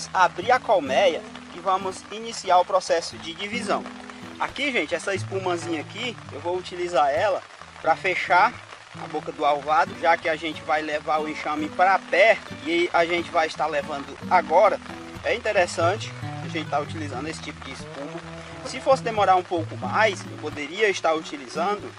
vamos abrir a colmeia e vamos iniciar o processo de divisão. Aqui, gente, essa espumazinha aqui, eu vou utilizar ela para fechar a boca do alvado, já que a gente vai levar o enxame para perto e a gente vai estar levando agora. É interessante a gente estar utilizando esse tipo de espuma. Se fosse demorar um pouco mais, eu poderia estar utilizando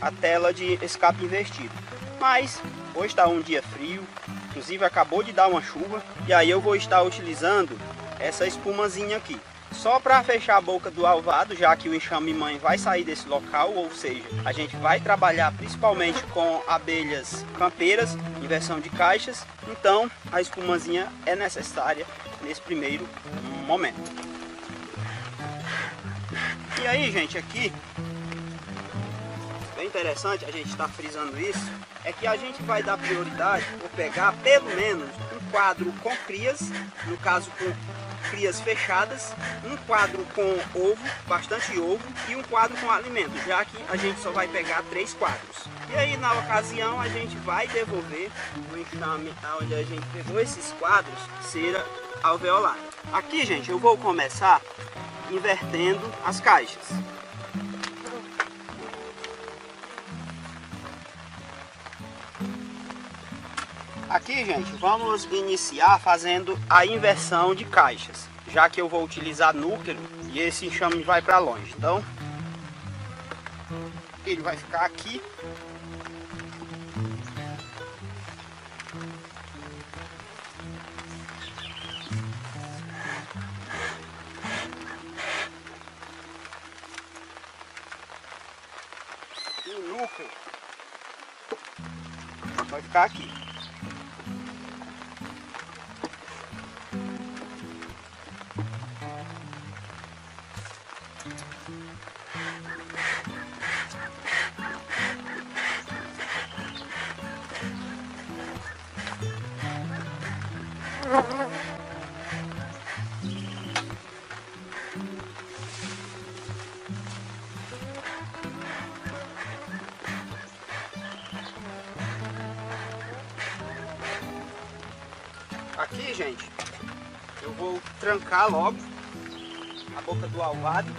a tela de escape invertido. Mas hoje está um dia frio, inclusive acabou de dar uma chuva, e aí eu vou estar utilizando essa espumazinha aqui. Só para fechar a boca do alvado, já que o enxame mãe vai sair desse local, ou seja, a gente vai trabalhar principalmente com abelhas campeiras, em versão de caixas, então a espumazinha é necessária nesse primeiro momento. E aí, gente, aqui, bem interessante a gente estar frisando isso, é que a gente vai dar prioridade por pegar pelo menos um quadro com crias, no caso com crias fechadas, um quadro com ovo, bastante ovo, e um quadro com alimento, já que a gente só vai pegar 3 quadros. E aí, na ocasião, a gente vai devolver o enxame onde a gente pegou esses quadros, cera alveolada. Aqui, gente, eu vou começar invertendo as caixas. Aqui, gente, vamos iniciar fazendo a inversão de caixas, já que eu vou utilizar núcleo e esse enxame vai para longe. Então, ele vai ficar aqui. E o núcleo vai ficar aqui. Aqui, gente, eu vou trancar logo a boca do alvado.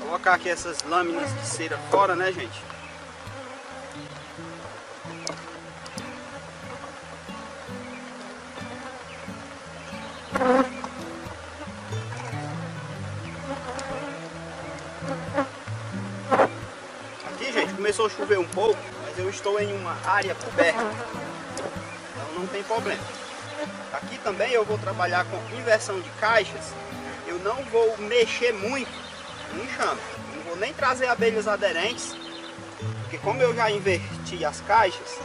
Colocar aqui essas lâminas de cera fora, né, gente? Aqui, gente, começou a chover um pouco, mas eu estou em uma área coberta, então não tem problema. Aqui também eu vou trabalhar com inversão de caixas. Eu não vou mexer muito no enxame, não vou nem trazer abelhas aderentes, porque como eu já inverti as caixas,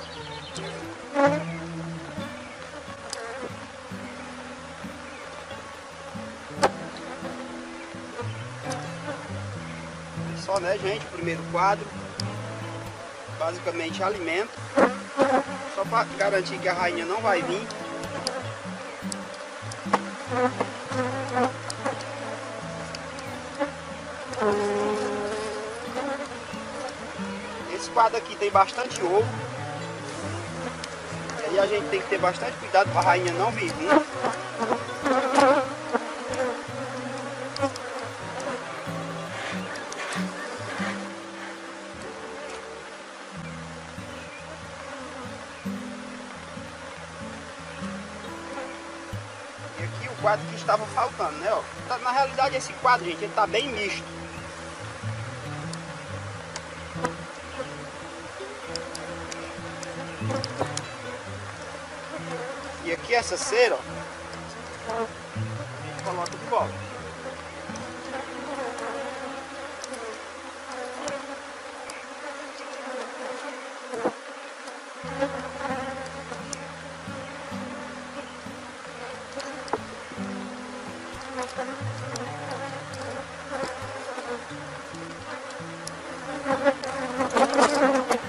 só, né, gente, o primeiro quadro, basicamente alimento, só para garantir que a rainha não vai vir. Esse quadro aqui tem bastante ovo. E aí a gente tem que ter bastante cuidado para a rainha não vir junto. E aqui o quadro que estava faltando, né? Ó. Na realidade esse quadro, gente, ele tá bem misto. E aqui essa cera, ó, a gente coloca de volta.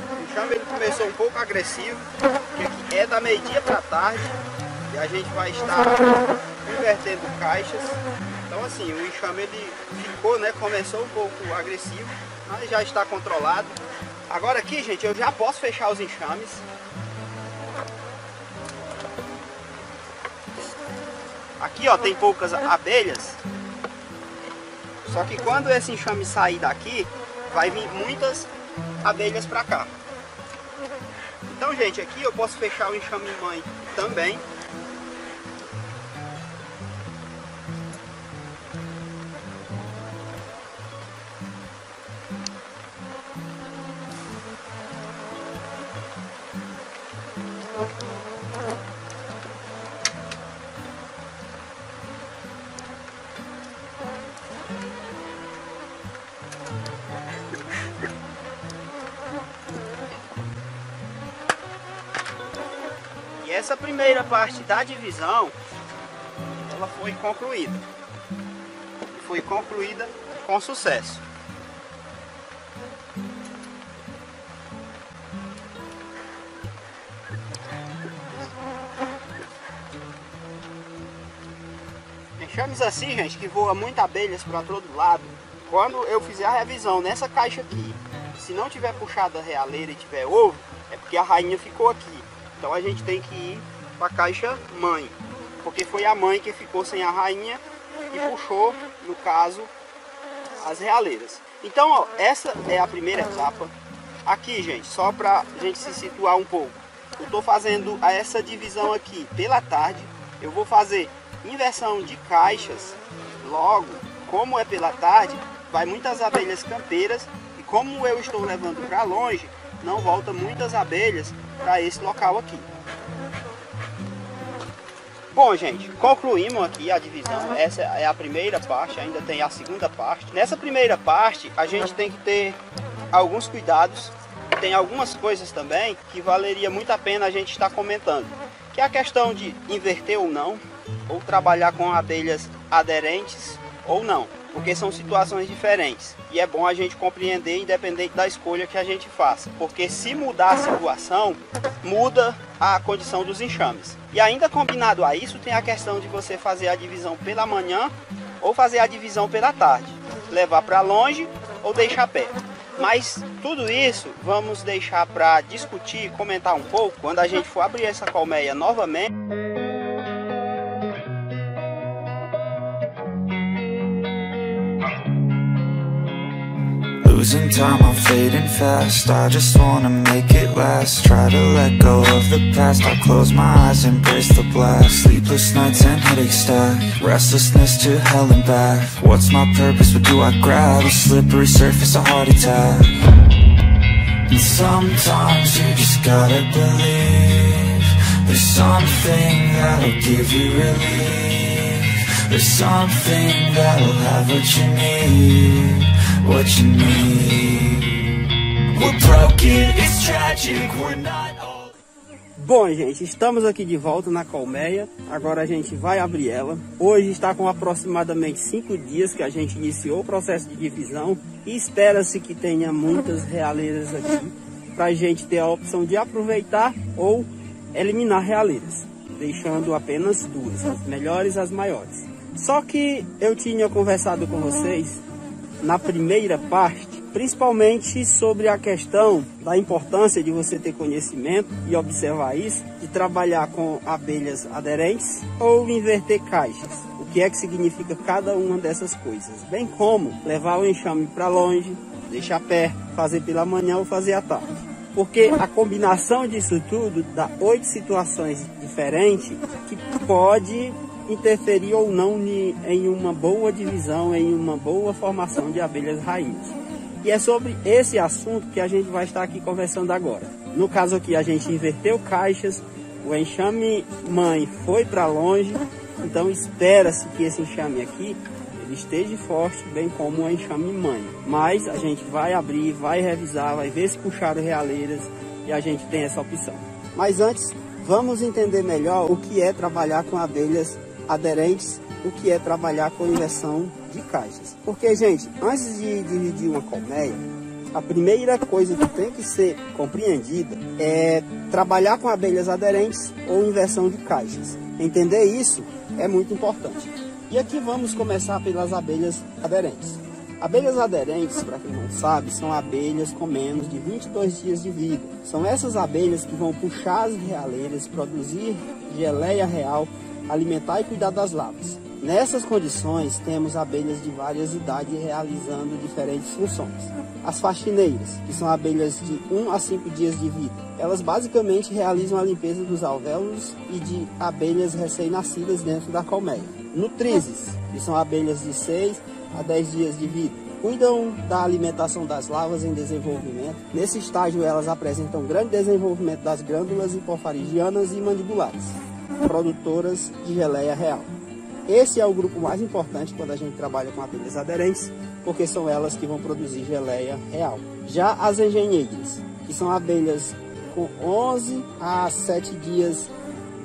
O enxame ele começou um pouco agressivo, porque aqui é da meio-dia para tarde. E a gente vai estar invertendo caixas. Então assim, o enxame ele ficou, né? Começou um pouco agressivo, mas já está controlado. Agora aqui, gente, eu já posso fechar os enxames. Aqui, ó, tem poucas abelhas. Só que quando esse enxame sair daqui, vai vir muitas abelhas para cá. Então, gente, aqui eu posso fechar o enxame mãe também. E essa primeira parte da divisão, ela foi concluída. Foi concluída com sucesso. Enxames assim, gente, que voa muitas abelhas para todo lado. Quando eu fizer a revisão nessa caixa aqui, se não tiver puxada a realeira e tiver ovo, é porque a rainha ficou aqui. Então a gente tem que ir para a caixa mãe, porque foi a mãe que ficou sem a rainha e puxou, no caso, as realeiras. Então, ó, essa é a primeira etapa. Aqui, gente, só para a gente se situar um pouco, eu estou fazendo essa divisão aqui pela tarde. Eu vou fazer inversão de caixas. Logo, como é pela tarde, vai muitas abelhas campeiras, e como eu estou levando para longe, não volta muitas abelhas para esse local aqui. Bom, gente, concluímos aqui a divisão. Essa é a primeira parte, ainda tem a segunda parte. Nessa primeira parte, a gente tem que ter alguns cuidados. Tem algumas coisas também que valeria muito a pena a gente estar comentando, que é a questão de inverter ou não, ou trabalhar com abelhas aderentes ou não, porque são situações diferentes e é bom a gente compreender independente da escolha que a gente faça, porque se mudar a situação, muda a condição dos enxames. E ainda combinado a isso, tem a questão de você fazer a divisão pela manhã ou fazer a divisão pela tarde, levar para longe ou deixar perto. Mas tudo isso vamos deixar para discutir e comentar um pouco quando a gente for abrir essa colmeia novamente. Losing time, I'm fading fast. I just wanna make it last. Try to let go of the past. I close my eyes, embrace the blast. Sleepless nights and headaches stack. Restlessness to hell and back. What's my purpose? What do I grab? A slippery surface, a heart attack. And sometimes you just gotta believe there's something that'll give you relief. There's something that'll have what you need, what you need. We're broken, it's tragic, we're not all... Bom, gente, estamos aqui de volta na colmeia. Agora a gente vai abrir ela. Hoje está com aproximadamente 5 dias que a gente iniciou o processo de divisão e espera-se que tenha muitas realeiras aqui para a gente ter a opção de aproveitar ou eliminar realeiras, deixando apenas duas, as melhores e as maiores. Só que eu tinha conversado com vocês na primeira parte principalmente sobre a questão da importância de você ter conhecimento e observar isso, de trabalhar com abelhas aderentes ou inverter caixas. O que é que significa cada uma dessas coisas, bem como levar o enxame para longe, deixar perto, fazer pela manhã ou fazer à tarde. Porque a combinação disso tudo dá 8 situações diferentes que pode interferir ou não em uma boa divisão, em uma boa formação de abelhas rainhas. E é sobre esse assunto que a gente vai estar aqui conversando agora. No caso aqui a gente inverteu caixas, o enxame mãe foi para longe, então espera-se que esse enxame aqui ele esteja forte, bem como o enxame mãe. Mas a gente vai abrir, vai revisar, vai ver se puxaram realeiras e a gente tem essa opção. Mas antes, vamos entender melhor o que é trabalhar com abelhas aderentes, o que é trabalhar com inversão de caixas. Porque, gente, antes de dividir uma colmeia, a primeira coisa que tem que ser compreendida é trabalhar com abelhas aderentes ou inversão de caixas. Entender isso é muito importante. E aqui vamos começar pelas abelhas aderentes. Abelhas aderentes, para quem não sabe, são abelhas com menos de 22 dias de vida. São essas abelhas que vão puxar as realeiras, produzir geleia real, alimentar e cuidar das larvas. Nessas condições, temos abelhas de várias idades realizando diferentes funções. As faxineiras, que são abelhas de 1 a 5 dias de vida. Elas basicamente realizam a limpeza dos alvéolos e de abelhas recém-nascidas dentro da colmeia. Nutrizes, que são abelhas de 6 a 10 dias de vida. Cuidam da alimentação das larvas em desenvolvimento. Nesse estágio, elas apresentam grande desenvolvimento das glândulas hipofaringianas e mandibulares, produtoras de geleia real. Esse é o grupo mais importante quando a gente trabalha com abelhas aderentes, porque são elas que vão produzir geleia real. Já as engenheiras, que são abelhas com 11 a 7 dias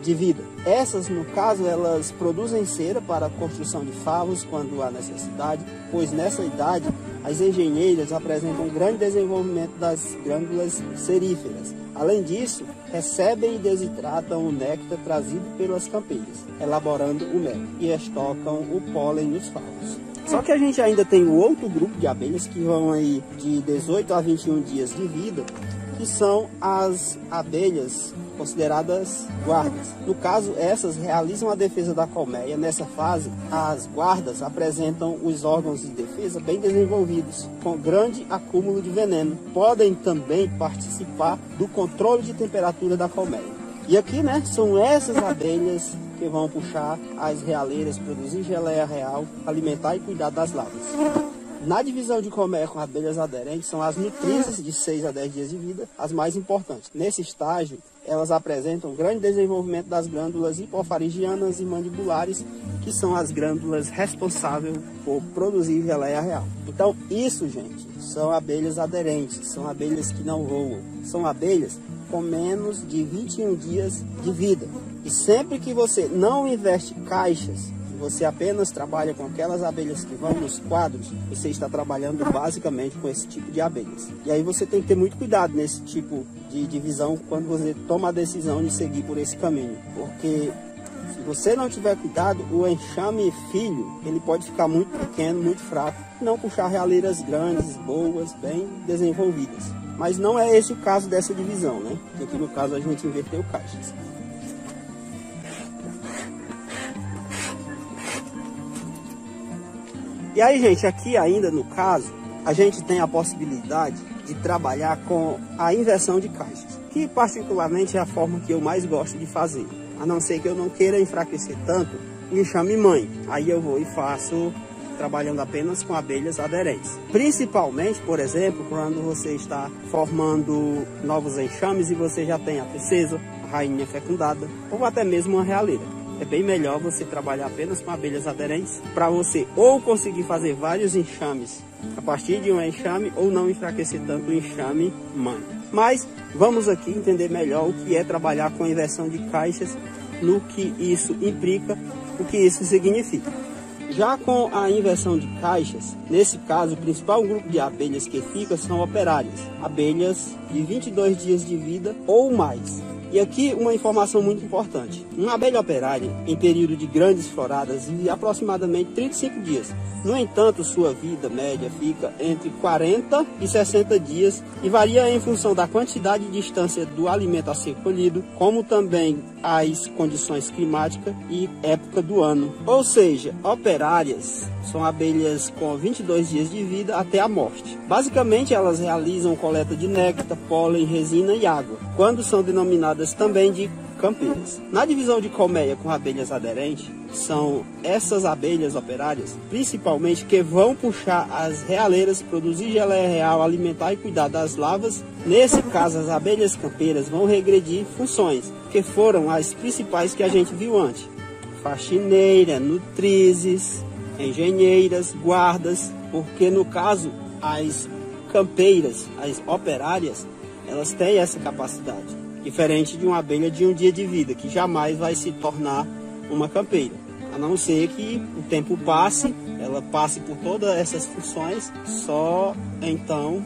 de vida. Essas, no caso, elas produzem cera para a construção de favos quando há necessidade, pois nessa idade as engenheiras apresentam um grande desenvolvimento das glândulas seríferas. Além disso, recebem e desidratam o néctar trazido pelas campeiras, elaborando o mel, e estocam o pólen nos favos. Só que a gente ainda tem um outro grupo de abelhas que vão aí de 18 a 21 dias de vida, que são as abelhas consideradas guardas. No caso, essas realizam a defesa da colmeia. Nessa fase, as guardas apresentam os órgãos de defesa bem desenvolvidos, com grande acúmulo de veneno. Podem também participar do controle de temperatura da colmeia. E aqui, né, são essas abelhas que vão puxar as realeiras, produzir geleia real, alimentar e cuidar das larvas. Na divisão de colmeia com abelhas aderentes, são as nutrizes de 6 a 10 dias de vida, as mais importantes. Nesse estágio, elas apresentam grande desenvolvimento das glândulas hipofaringianas e mandibulares, que são as glândulas responsáveis por produzir geleia real. Então, isso, gente, são abelhas aderentes, são abelhas que não voam, são abelhas com menos de 21 dias de vida. E sempre que você não investe caixas, você apenas trabalha com aquelas abelhas que vão nos quadros, você está trabalhando basicamente com esse tipo de abelhas. E aí você tem que ter muito cuidado nesse tipo de divisão quando você toma a decisão de seguir por esse caminho. Porque se você não tiver cuidado, o enxame filho, ele pode ficar muito pequeno, muito fraco, e não puxar realeiras grandes, boas, bem desenvolvidas. Mas não é esse o caso dessa divisão, né? Porque aqui no caso a gente inverteu caixas. E aí, gente, aqui ainda no caso, a gente tem a possibilidade de trabalhar com a inversão de caixas, que particularmente é a forma que eu mais gosto de fazer, a não ser que eu não queira enfraquecer tanto o enxame mãe. Aí eu vou e faço trabalhando apenas com abelhas aderentes. Principalmente, por exemplo, quando você está formando novos enxames e você já tem a princesa, a rainha fecundada, ou até mesmo uma realeira. É bem melhor você trabalhar apenas com abelhas aderentes para você ou conseguir fazer vários enxames a partir de um enxame ou não enfraquecer tanto o enxame mãe. Mas vamos aqui entender melhor o que é trabalhar com inversão de caixas, no que isso implica, o que isso significa. Já com a inversão de caixas, nesse caso, o principal grupo de abelhas que fica são operárias, abelhas de 22 dias de vida ou mais. E aqui uma informação muito importante. Uma abelha operária, em período de grandes floradas, vive aproximadamente 35 dias. No entanto, sua vida média fica entre 40 e 60 dias e varia em função da quantidade e distância do alimento a ser colhido, como também as condições climáticas e época do ano. Ou seja, operárias são abelhas com 22 dias de vida até a morte. Basicamente, elas realizam coleta de néctar, pólen, resina e água, quando são denominadas também de campeiras. Na divisão de colmeia com abelhas aderentes, são essas abelhas operárias, principalmente, que vão puxar as realeiras, produzir geleia real, alimentar e cuidar das larvas. Nesse caso, as abelhas campeiras vão regredir funções, que foram as principais que a gente viu antes: faxineira, nutrizes, engenheiras, guardas, porque no caso as campeiras, as operárias, elas têm essa capacidade, diferente de uma abelha de um dia de vida, que jamais vai se tornar uma campeira, a não ser que o tempo passe, ela passe por todas essas funções, só então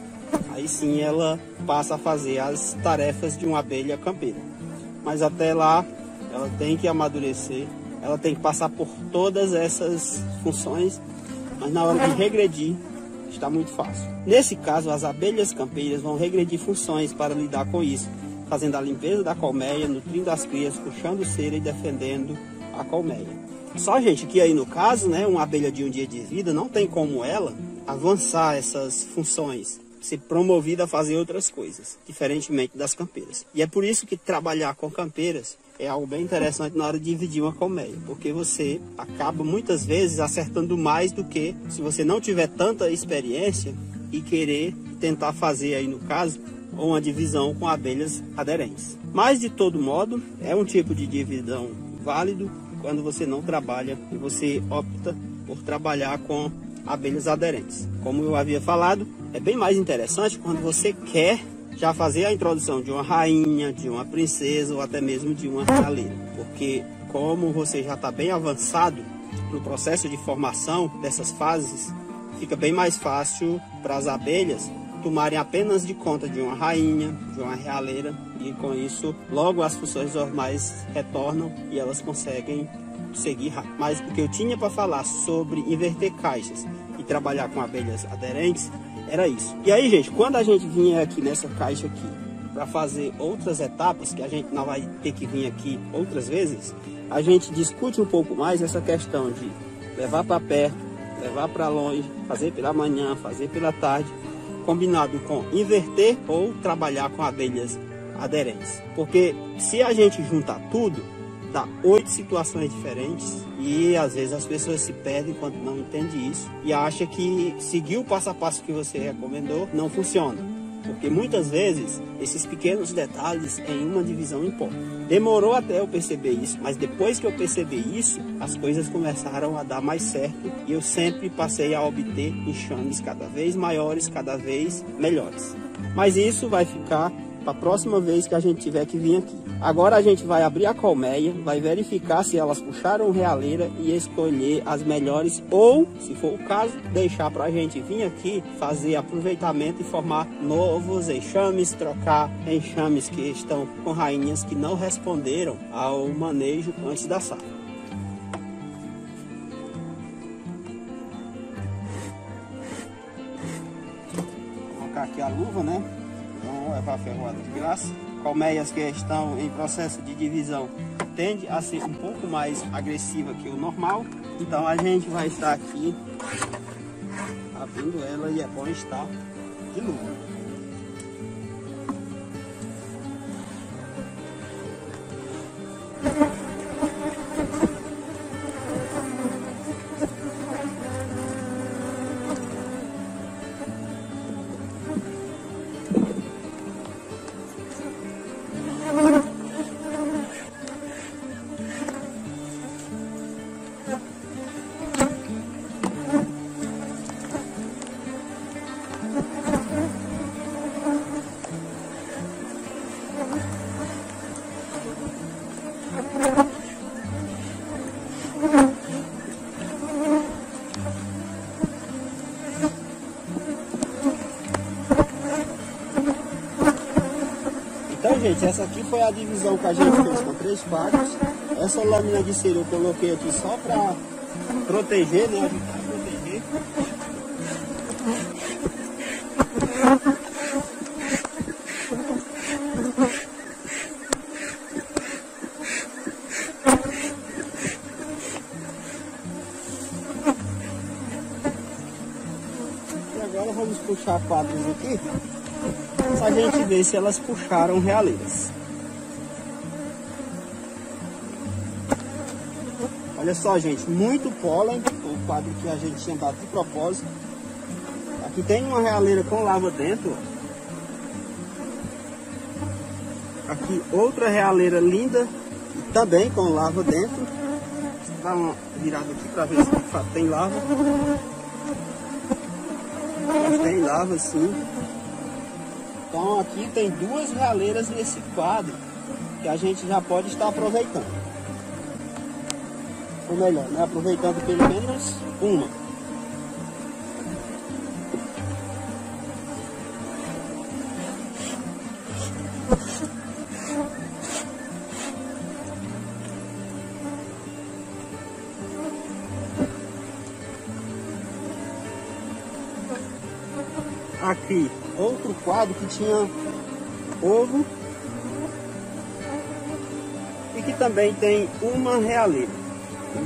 aí sim ela passa a fazer as tarefas de uma abelha campeira. Mas até lá ela tem que amadurecer, ela tem que passar por todas essas funções, mas na hora de regredir está muito fácil. Nesse caso, as abelhas campeiras vão regredir funções para lidar com isso, fazendo a limpeza da colmeia, nutrindo as crias, puxando cera e defendendo a colmeia. Só, gente, que aí no caso, né, uma abelha de um dia de vida não tem como ela avançar essas funções, ser promovida a fazer outras coisas, diferentemente das campeiras. E é por isso que trabalhar com campeiras é algo bem interessante na hora de dividir uma colmeia, porque você acaba muitas vezes acertando mais do que se você não tiver tanta experiência e querer tentar fazer aí no caso uma divisão com abelhas aderentes. Mas de todo modo é um tipo de divisão válido quando você não trabalha e você opta por trabalhar com abelhas aderentes. Como eu havia falado, é bem mais interessante quando você quer já fazer a introdução de uma rainha, de uma princesa ou até mesmo de uma realeira, porque como você já está bem avançado no processo de formação dessas fases, fica bem mais fácil para as abelhas tomarem apenas de conta de uma rainha, de uma realeira, e com isso logo as funções normais retornam e elas conseguem seguir rápido. Mas o que eu tinha para falar sobre inverter caixas e trabalhar com abelhas aderentes era isso. E aí, gente, quando a gente vinha aqui nessa caixa aqui para fazer outras etapas, que a gente não vai ter que vir aqui outras vezes, a gente discute um pouco mais essa questão de levar para perto, levar para longe, fazer pela manhã, fazer pela tarde, combinado com inverter ou trabalhar com abelhas aderentes. Porque se a gente juntar tudo, dá 8 situações diferentes e às vezes as pessoas se perdem quando não entendem isso e acham que seguir o passo a passo que você recomendou não funciona, porque muitas vezes esses pequenos detalhes em uma divisão importam. Demorou até eu perceber isso, mas depois que eu percebi isso, as coisas começaram a dar mais certo e eu sempre passei a obter enxames cada vez maiores, cada vez melhores. Mas isso vai ficar para a próxima vez que a gente tiver que vir aqui. Agora a gente vai abrir a colmeia, vai verificar se elas puxaram realeira e escolher as melhores, ou, se for o caso, deixar para a gente vir aqui fazer aproveitamento e formar novos enxames, trocar enxames que estão com rainhas que não responderam ao manejo antes da safra. Vou colocar aqui a luva, né? Não levar ferroada de graça. Colmeias que estão em processo de divisão tende a ser um pouco mais agressiva que o normal, então a gente vai estar aqui abrindo ela e é bom estar de luva. gente, essa aqui foi a divisão que a gente fez com 3 quadros. Essa lâmina de cera eu coloquei aqui só para proteger, né? Ajudar a proteger. E agora vamos puxar quadros aqui, pra gente ver se elas puxaram realeiras. Olha só, gente, muito pólen, o quadro que a gente tinha dado de propósito. Aqui tem uma realeira com lava dentro. Aqui outra realeira linda, também com lava dentro. Vou dar uma virada aqui para ver se de fato tem lava. Mas tem lava sim. Então aqui tem 2 realeiras nesse quadro que a gente já pode estar aproveitando. Ou melhor, né? Aproveitando pelo menos uma. Aqui, outro quadro que tinha ovo e que também tem uma realeira.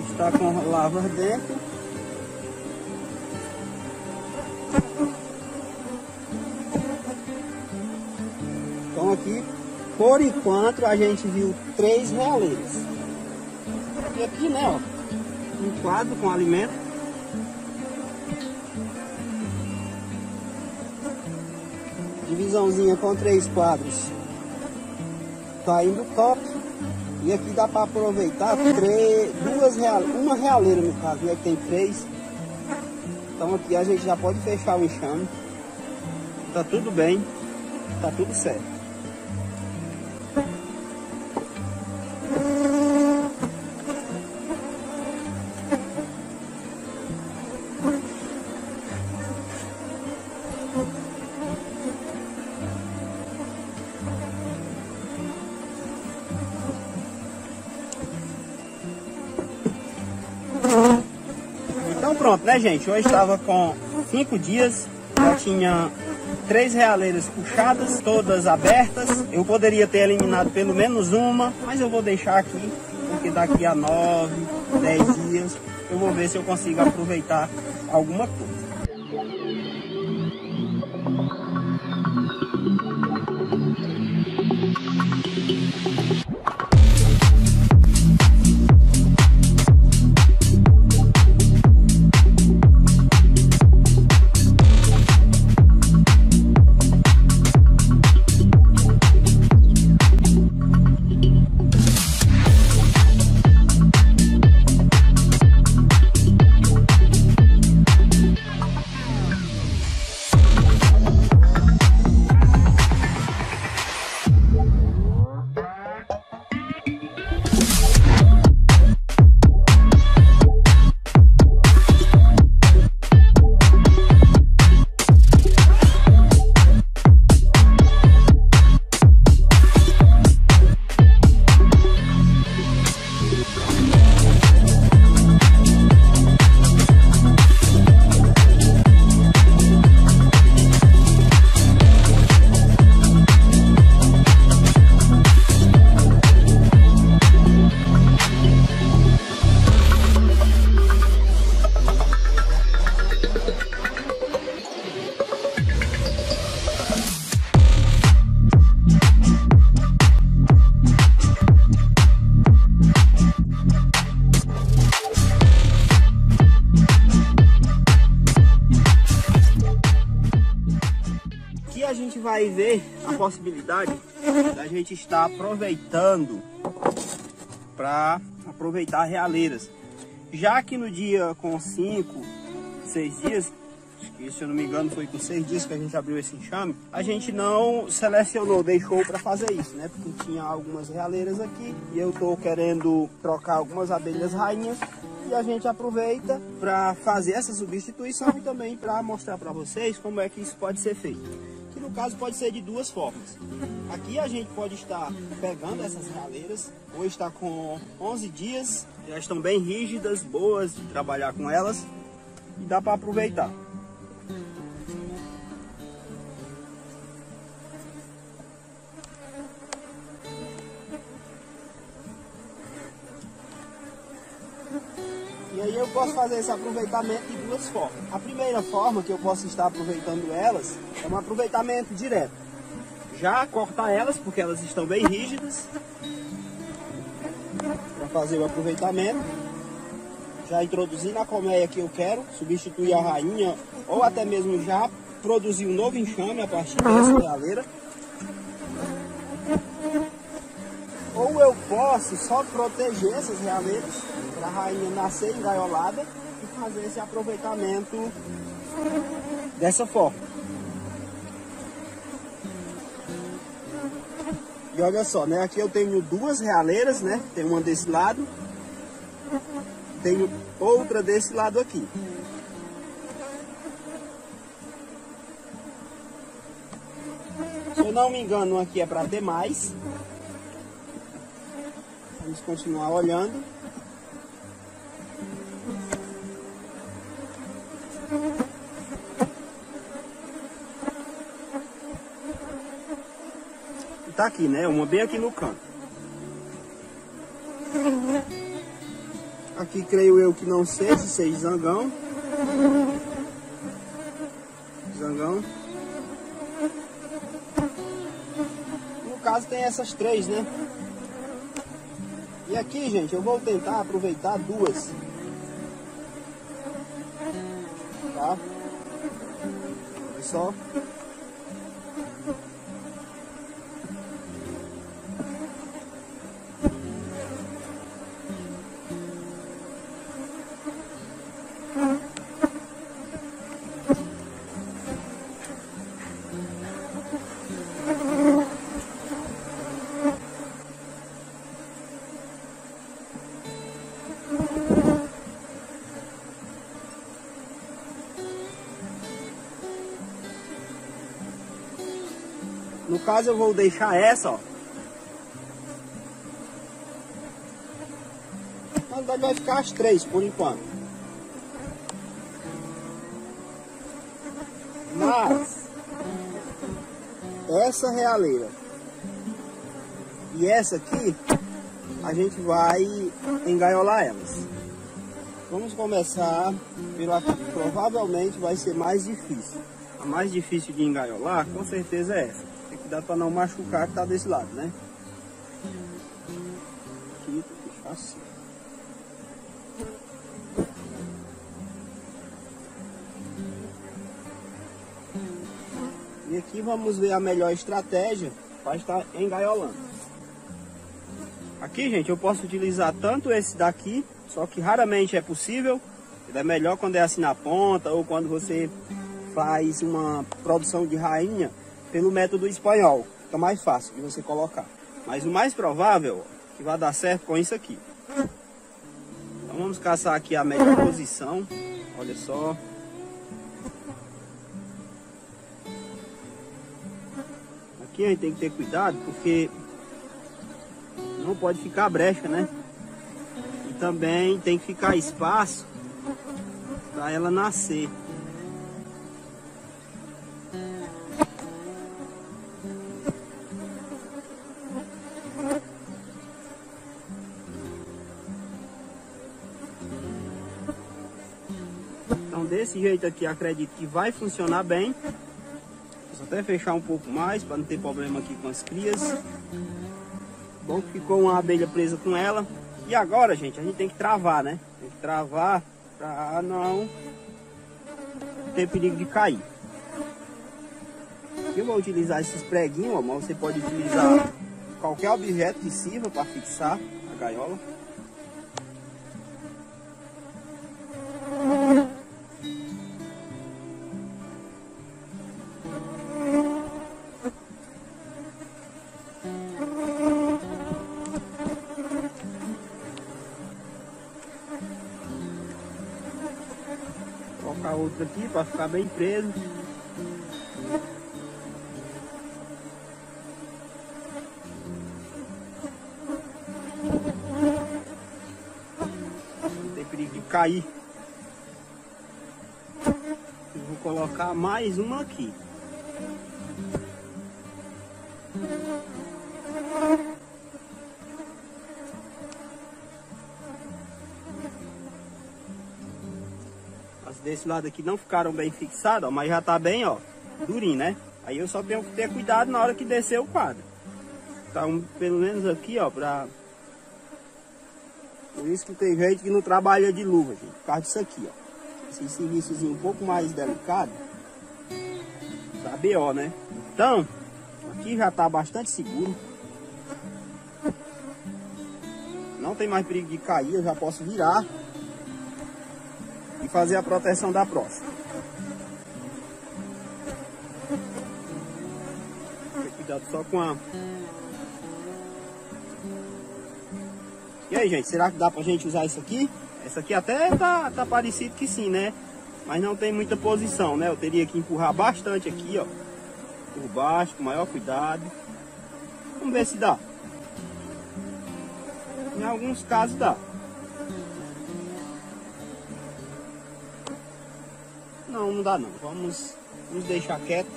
Está com lava dentro. Então aqui, por enquanto, a gente viu 3 realeiras. E aqui, né, ó, um quadro com alimento. Divisãozinha com 3 quadros. Tá indo top. E aqui dá para aproveitar uma realeira no caso, né, que tem 3. Então aqui a gente já pode fechar o enxame. Tá tudo bem, tá tudo certo. Então pronto, né, gente? Hoje estava com 5 dias, já tinha 3 realeiras puxadas, todas abertas. Eu poderia ter eliminado pelo menos uma, mas eu vou deixar aqui, porque daqui a 9, 10 dias eu vou ver se eu consigo aproveitar alguma coisa. A gente vai ver a possibilidade da gente estar aproveitando para aproveitar realeiras, já que no dia com 5, 6 dias, que se eu não me engano foi com 6 dias que a gente abriu esse enxame, a gente não selecionou, deixou para fazer isso, né? Porque tinha algumas realeiras aqui e eu tô querendo trocar algumas abelhas rainhas. E a gente aproveita para fazer essa substituição e também para mostrar para vocês como é que isso pode ser feito. Que no caso pode ser de duas formas. Aqui a gente pode estar pegando essas realeiras, ou está com 11 dias, já estão bem rígidas, boas de trabalhar com elas, e dá para aproveitar. E aí eu posso fazer esse aproveitamento de duas formas. A primeira forma que eu posso estar aproveitando elas é um aproveitamento direto. Já cortar elas, porque elas estão bem rígidas, para fazer o aproveitamento. Já introduzir na colmeia que eu quero, substituir a rainha, ou até mesmo já produzir um novo enxame a partir dessa realeira. Ou eu posso só proteger essas realeiras para a rainha nascer engaiolada e fazer esse aproveitamento dessa forma. E olha só, né? Aqui eu tenho duas realeiras, né? Tem uma desse lado, tenho outra desse lado aqui. Se eu não me engano, aqui é para ter mais. Vamos continuar olhando. E tá aqui, né? Uma bem aqui no canto. Aqui creio eu que não seja, seja zangão. Zangão. No caso tem essas três, né? E aqui, gente, eu vou tentar aproveitar duas. Tá? Olha só. No caso eu vou deixar essa, ó. Na verdade vai ficar as três por enquanto. Mas essa realeira e essa aqui a gente vai engaiolar elas. Vamos começar pela que provavelmente vai ser mais difícil. A mais difícil de engaiolar com certeza é essa. Tem que cuidar para não machucar que tá desse lado, né? Aqui, deixar assim. E aqui vamos ver a melhor estratégia para estar engaiolando. Aqui, gente, eu posso utilizar tanto esse daqui, só que raramente é possível. Ele é melhor quando é assim na ponta ou quando você faz uma produção de rainha pelo método espanhol. Fica mais fácil de você colocar. Mas o mais provável é que vai dar certo com isso aqui. Então vamos caçar aqui a melhor posição. Olha só. Aqui a gente tem que ter cuidado porque não pode ficar brecha, né? E também tem que ficar espaço para ela nascer. Então desse jeito aqui acredito que vai funcionar bem. Vou até fechar um pouco mais para não ter problema aqui com as crias. Bom que ficou uma abelha presa com ela. E agora, gente, a gente tem que travar, né? Tem que travar para não ter perigo de cair. Aqui eu vou utilizar esses preguinhos, ó, mas você pode utilizar qualquer objeto que sirva para fixar a gaiola. Colocar outra aqui para ficar bem preso. cair. Eu vou colocar mais uma aqui. As desse lado aqui não ficaram bem fixadas, ó, mas já tá bem, ó, durinho, né? Aí eu só tenho que ter cuidado na hora que descer o quadro. Tá pelo menos aqui, ó, pra... Por isso que tem gente que não trabalha de luva, gente, por causa disso aqui, ó. Esse serviçozinho um pouco mais delicado, tá BO, né? Então, aqui já tá bastante seguro. Não tem mais perigo de cair, eu já posso virar e fazer a proteção da próxima. Cuidado só com a... E aí, gente, será que dá pra gente usar isso aqui? Essa aqui até tá parecido que sim, né? Mas não tem muita posição, né? Eu teria que empurrar bastante aqui, ó, por baixo, com maior cuidado. Vamos ver se dá. Em alguns casos dá. Não dá não. Vamos deixar quieto.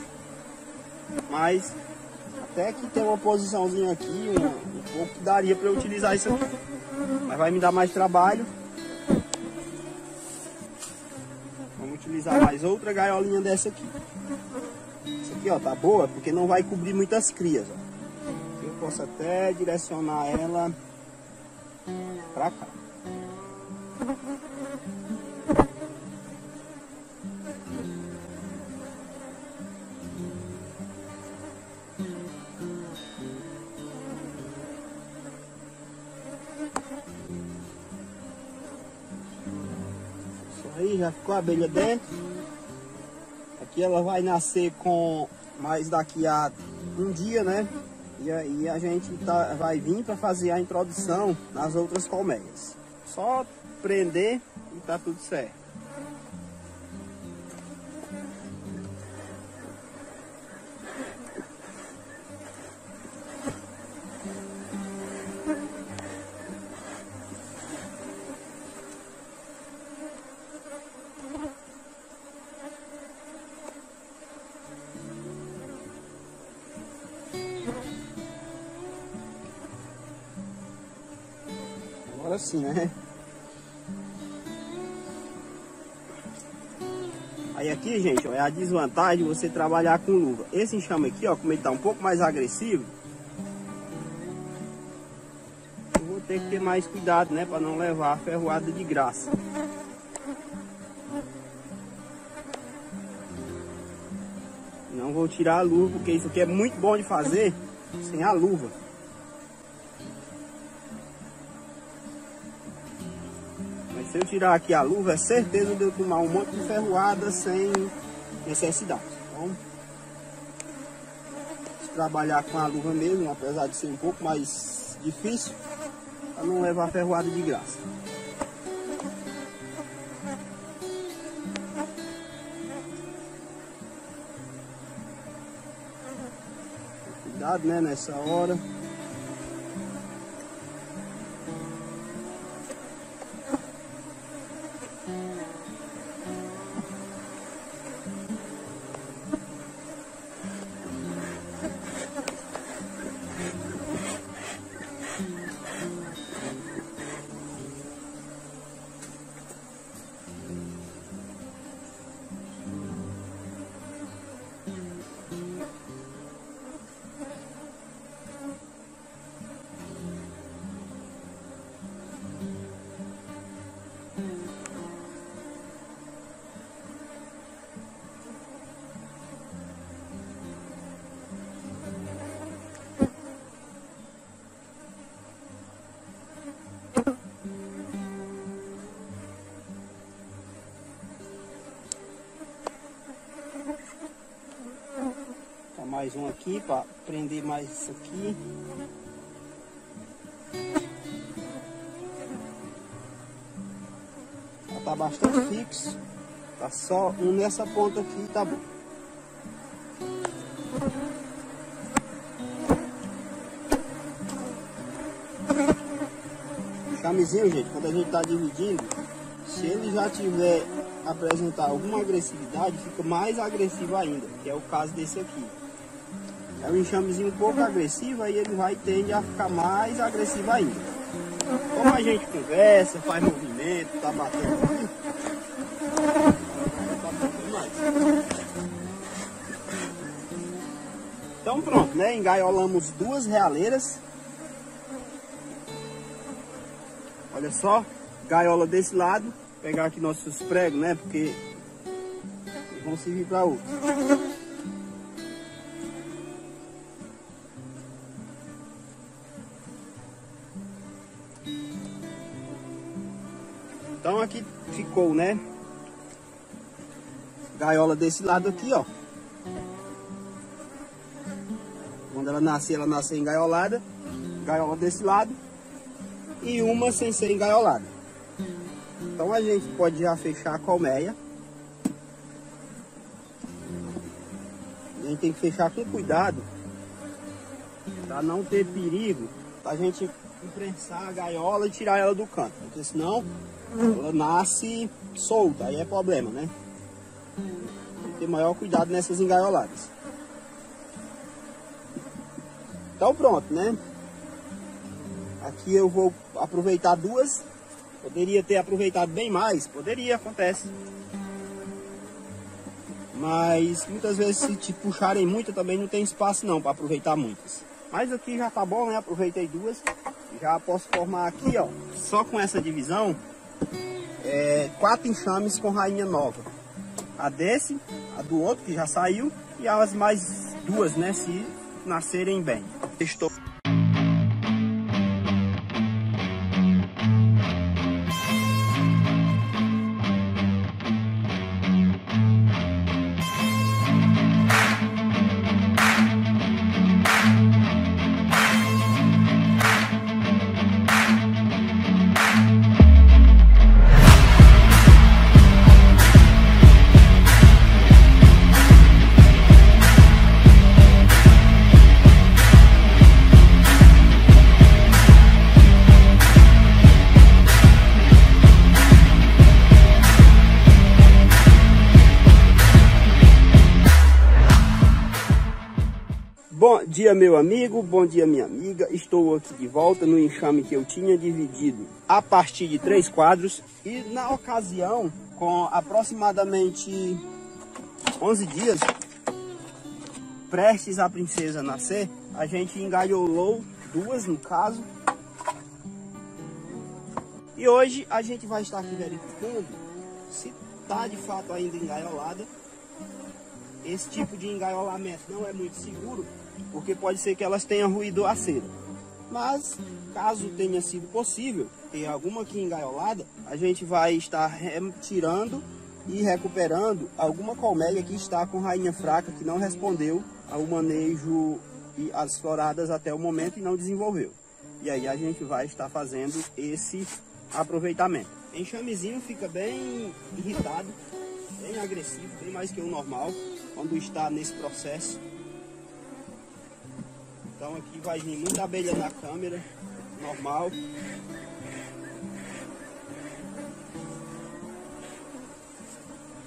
Mas até que tem uma posiçãozinha aqui, um pouco que daria para eu utilizar isso aqui. Mas vai me dar mais trabalho. Vamos utilizar mais outra gaiolinha dessa aqui. Essa aqui, ó, tá boa porque não vai cobrir muitas crias, ó. Eu posso até direcionar ela pra cá. Aí já ficou a abelha dentro. Aqui ela vai nascer com mais daqui a um dia, né? E aí a gente vai vir para fazer a introdução nas outras colmeias. Só prender e tá tudo certo. Agora sim, né? Aí aqui, gente, ó, é a desvantagem de você trabalhar com luva. Esse enxame aqui, ó, como ele tá um pouco mais agressivo, eu vou ter que ter mais cuidado, né? Para não levar a ferroada de graça. Não vou tirar a luva, porque isso aqui é muito bom de fazer sem a luva. Mas se eu tirar aqui a luva, é certeza de eu tomar um monte de ferroada sem necessidade. Então, vamos trabalhar com a luva mesmo, apesar de ser um pouco mais difícil, para não levar ferroada de graça. Cuidado, né, nessa hora. Mais um aqui para prender mais isso aqui. Já tá bastante fixo. Tá só um nessa ponta aqui, tá bom. Chamezinho, gente, quando a gente tá dividindo, Se ele já tiver apresentar alguma agressividade, fica mais agressivo ainda, que é o caso desse aqui. É um enxamezinho um pouco agressivo, aí ele tende a ficar mais agressivo ainda. Como a gente conversa, faz movimento, tá batendo aqui, tá batendo mais. Então pronto, né? Engaiolamos 2 realeiras. Olha só, gaiola desse lado. Vou pegar aqui nossos pregos, né? Porque vão servir para outro. Então aqui ficou, né? Gaiola desse lado aqui, ó. Quando ela nascer engaiolada. Gaiola desse lado. E uma sem ser engaiolada. Então a gente pode já fechar a colmeia. A gente tem que fechar com cuidado, para não ter perigo, a gente imprensar a gaiola e tirar ela do canto, porque senão ela nasce solta, aí é problema, né? Tem que ter maior cuidado nessas engaioladas. Então pronto, né? Aqui eu vou aproveitar 2. Poderia ter aproveitado bem mais, poderia, acontece. Mas muitas vezes se te puxarem muito também não tem espaço não para aproveitar muitas. Mas aqui já tá bom, né? Aproveitei 2. Já posso formar aqui, ó, só com essa divisão, 4 enxames com rainha nova. A desse, a do outro que já saiu e as mais 2, né? Se nascerem bem. Estou... Bom dia, meu amigo, bom dia, minha amiga. Estou aqui de volta no enxame que eu tinha dividido a partir de 3 quadros. E na ocasião, com aproximadamente 11 dias, prestes a princesa nascer, a gente engaiolou 2 no caso. E hoje a gente vai estar aqui verificando se está de fato ainda engaiolada. Esse tipo de engaiolamento não é muito seguro, porque pode ser que elas tenham ruído a cera. Mas, caso tenha sido possível ter alguma aqui engaiolada, a gente vai estar retirando e recuperando alguma colmeia que está com rainha fraca, que não respondeu ao manejo e as floradas até o momento e não desenvolveu. E aí a gente vai estar fazendo esse aproveitamento. O enxamezinho fica bem irritado, bem agressivo, bem mais que o normal, quando está nesse processo. Então aqui vai vir muita abelha na câmera, normal.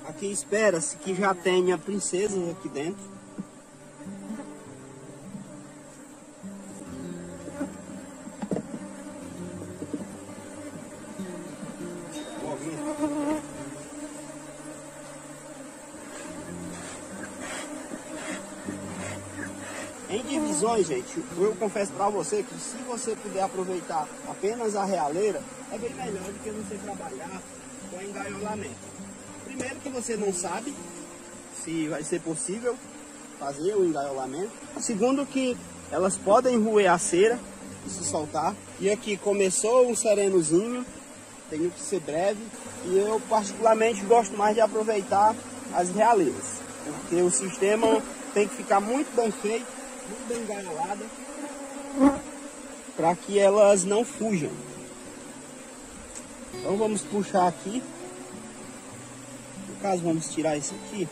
Aqui espera-se que já tenha princesas aqui dentro. Em divisões, gente, eu confesso para você que se você puder aproveitar apenas a realeira, é bem melhor do que você trabalhar com engaiolamento. Primeiro que você não sabe se vai ser possível fazer o engaiolamento. Segundo que elas podem roer a cera e se soltar. E aqui começou um serenozinho, tenho que ser breve. E eu particularmente gosto mais de aproveitar as realeiras, porque o sistema tem que ficar muito bem feito, muito bem engaiolada, para que elas não fujam. Então vamos puxar aqui. No caso, vamos tirar isso aqui.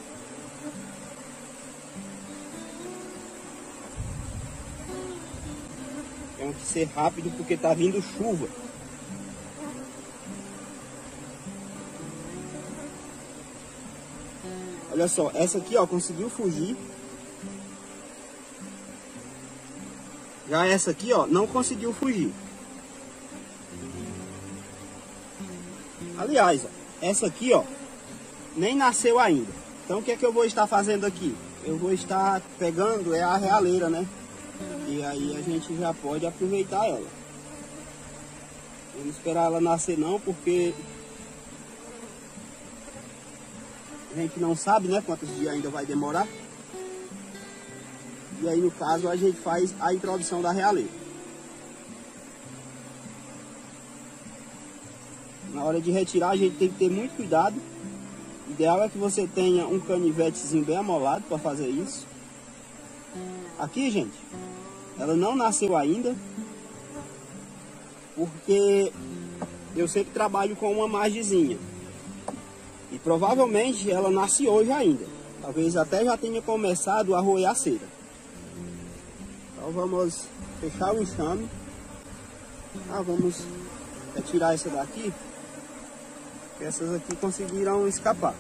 Tem que ser rápido porque tá vindo chuva. Olha só, essa aqui, ó, conseguiu fugir. Já essa aqui, ó, não conseguiu fugir. Aliás, ó, essa aqui, ó, nem nasceu ainda. Então o que é que eu vou estar fazendo aqui? Eu vou estar pegando a realeira, né? E aí a gente já pode aproveitar ela. Vamos esperar ela nascer não, porque a gente não sabe, né, quantos dias ainda vai demorar. E aí no caso a gente faz a introdução da realeira. Na hora de retirar a gente tem que ter muito cuidado. O ideal é que você tenha um canivetezinho bem amolado para fazer isso. Aqui, gente, ela não nasceu ainda, porque eu sempre trabalho com uma margezinha. E provavelmente ela nasce hoje ainda. Talvez até já tenha começado a roer a cera. Então vamos fechar o enxame. Vamos tirar essa daqui. Essas aqui conseguiram escapar.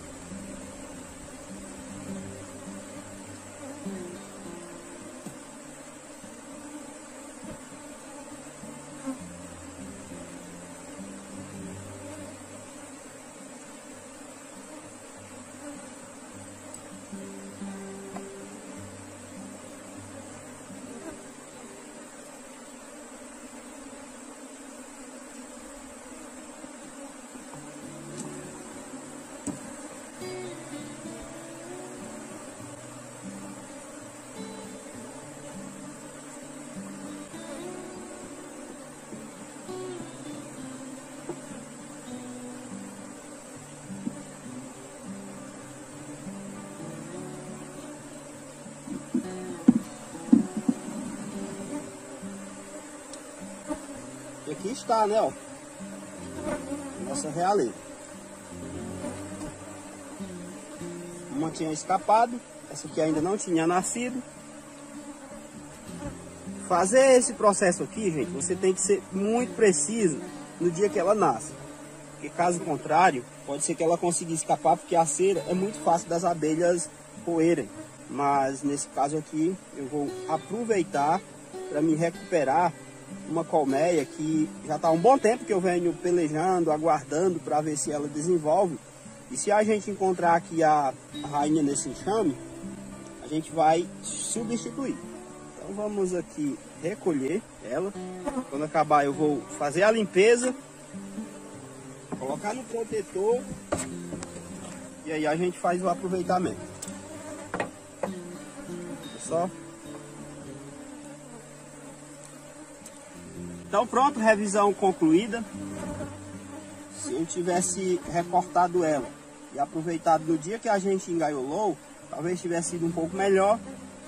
E aqui está, né, ó, nossa realeira. Uma tinha escapado, essa aqui ainda não tinha nascido. Fazer esse processo aqui, gente, você tem que ser muito preciso no dia que ela nasce. Porque caso contrário, pode ser que ela consiga escapar, porque a cera é muito fácil das abelhas roerem. Mas nesse caso aqui, eu vou aproveitar para me recuperar uma colmeia que já está há um bom tempo que eu venho pelejando, aguardando para ver se ela desenvolve. E se a gente encontrar aqui a rainha nesse enxame, a gente vai substituir. Então vamos aqui recolher ela. Quando acabar eu vou fazer a limpeza, colocar no protetor e aí a gente faz o aproveitamento. Olha só. Então pronto, revisão concluída. Se eu tivesse recortado ela e aproveitado no dia que a gente engaiolou, talvez tivesse sido um pouco melhor,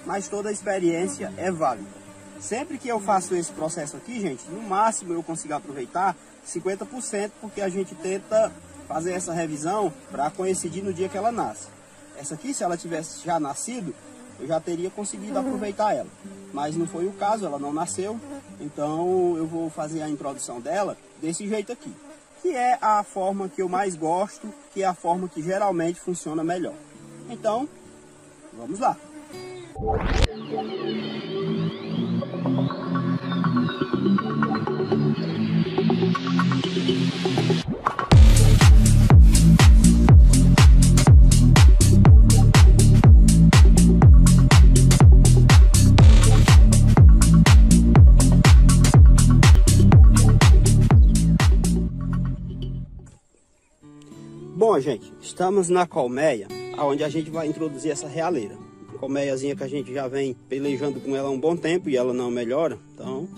mas toda a experiência é válida. Sempre que eu faço esse processo aqui, gente, no máximo eu consigo aproveitar 50%, porque a gente tenta fazer essa revisão para coincidir no dia que ela nasce. Essa aqui, se ela tivesse já nascido, eu já teria conseguido aproveitar ela. Mas não foi o caso, ela não nasceu. Então eu vou fazer a introdução dela desse jeito aqui, que é a forma que eu mais gosto, que é a forma que geralmente funciona melhor. Então, vamos lá. Bom, gente, estamos na colmeia, onde a gente vai introduzir essa realeira. Colmeiazinha que a gente já vem pelejando com ela há um bom tempo e ela não melhora. Então,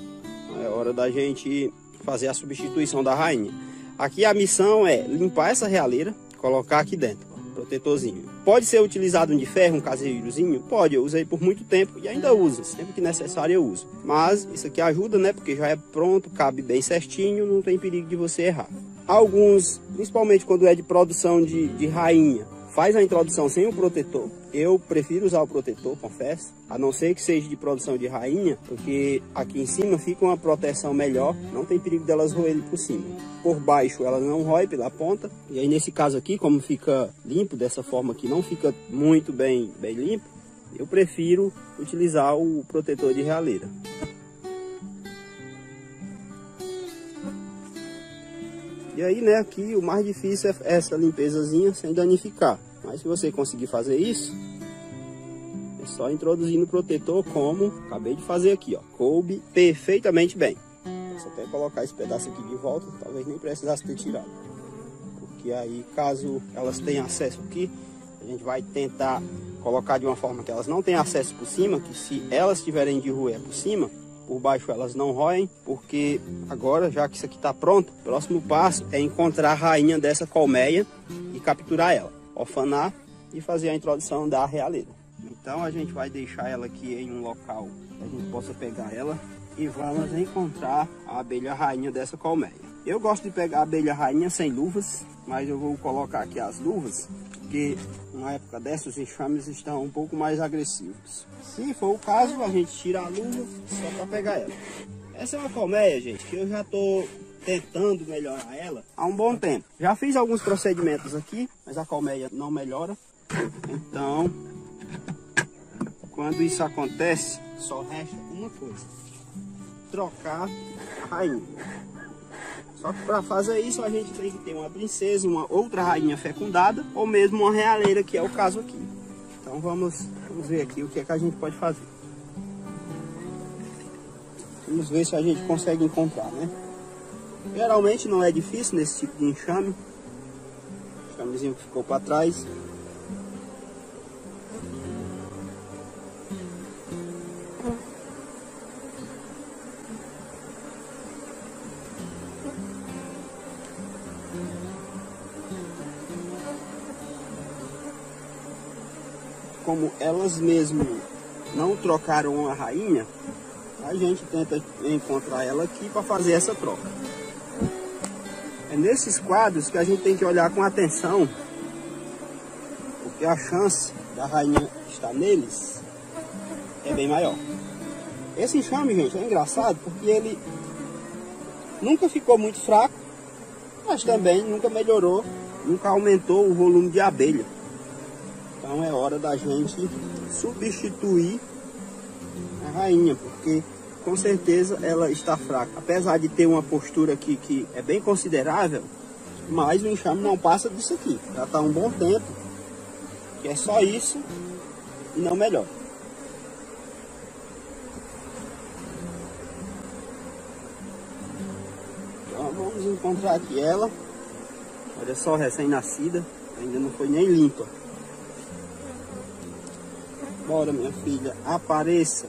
é hora da gente fazer a substituição da rainha. Aqui a missão é limpar essa realeira, colocar aqui dentro, protetorzinho. Pode ser utilizado um de ferro, um caseirozinho? Pode, eu usei por muito tempo e ainda uso. Sempre que necessário eu uso. Mas isso aqui ajuda, né? Porque já é pronto, cabe bem certinho, não tem perigo de você errar. Alguns, principalmente quando é de produção de rainha, faz a introdução sem o protetor. Eu prefiro usar o protetor, confesso, a não ser que seja de produção de rainha, porque aqui em cima fica uma proteção melhor, não tem perigo delas roerem por cima. Por baixo ela não rói pela ponta, e aí nesse caso aqui, como fica limpo dessa forma aqui, não fica muito bem limpo, eu prefiro utilizar o protetor de raleira. E aí, né, aqui o mais difícil é essa limpezazinha sem danificar. Mas se você conseguir fazer isso, é só introduzir no protetor como acabei de fazer aqui, ó. Coube perfeitamente bem. Posso até colocar esse pedaço aqui de volta, talvez nem precisasse ter tirado. Porque aí, caso elas tenham acesso aqui, a gente vai tentar colocar de uma forma que elas não tenham acesso por cima, que se elas tiverem de roer por cima, por baixo elas não roem, porque agora, já que isso aqui está pronto, o próximo passo é encontrar a rainha dessa colmeia e capturar ela, orfanar e fazer a introdução da realeira. Então a gente vai deixar ela aqui em um local que a gente possa pegar ela e vamos encontrar a abelha rainha dessa colmeia. Eu gosto de pegar a abelha rainha sem luvas, mas eu vou colocar aqui as luvas, porque na época dessa os enxames estão um pouco mais agressivos. Se for o caso, a gente tira a luva só para pegar ela. Essa é uma colmeia, gente, que eu já estou tentando melhorar ela há um bom tempo. Já fiz alguns procedimentos aqui, mas a colmeia não melhora. Então, quando isso acontece, só resta uma coisa: trocar a rainha. Só que para fazer isso a gente tem que ter uma princesa, uma outra rainha fecundada ou mesmo uma realeira, que é o caso aqui. Então vamos ver aqui o que é que a gente pode fazer. Vamos ver se a gente consegue encontrar, né? Geralmente não é difícil nesse tipo de enxame. O enxamezinho que ficou para trás. Como elas mesmo não trocaram a rainha, a gente tenta encontrar ela aqui para fazer essa troca. É nesses quadros que a gente tem que olhar com atenção, porque a chance da rainha estar neles é bem maior. Esse enxame, gente, é engraçado porque ele nunca ficou muito fraco, mas também nunca melhorou, nunca aumentou o volume de abelha. Então é hora da gente substituir a rainha, porque com certeza ela está fraca. Apesar de ter uma postura aqui que é bem considerável, mas o enxame não passa disso aqui. Já está um bom tempo, que é só isso e não melhora. Então vamos encontrar aqui ela. Olha só, recém-nascida, ainda não foi nem limpa. Bora, minha filha, apareça.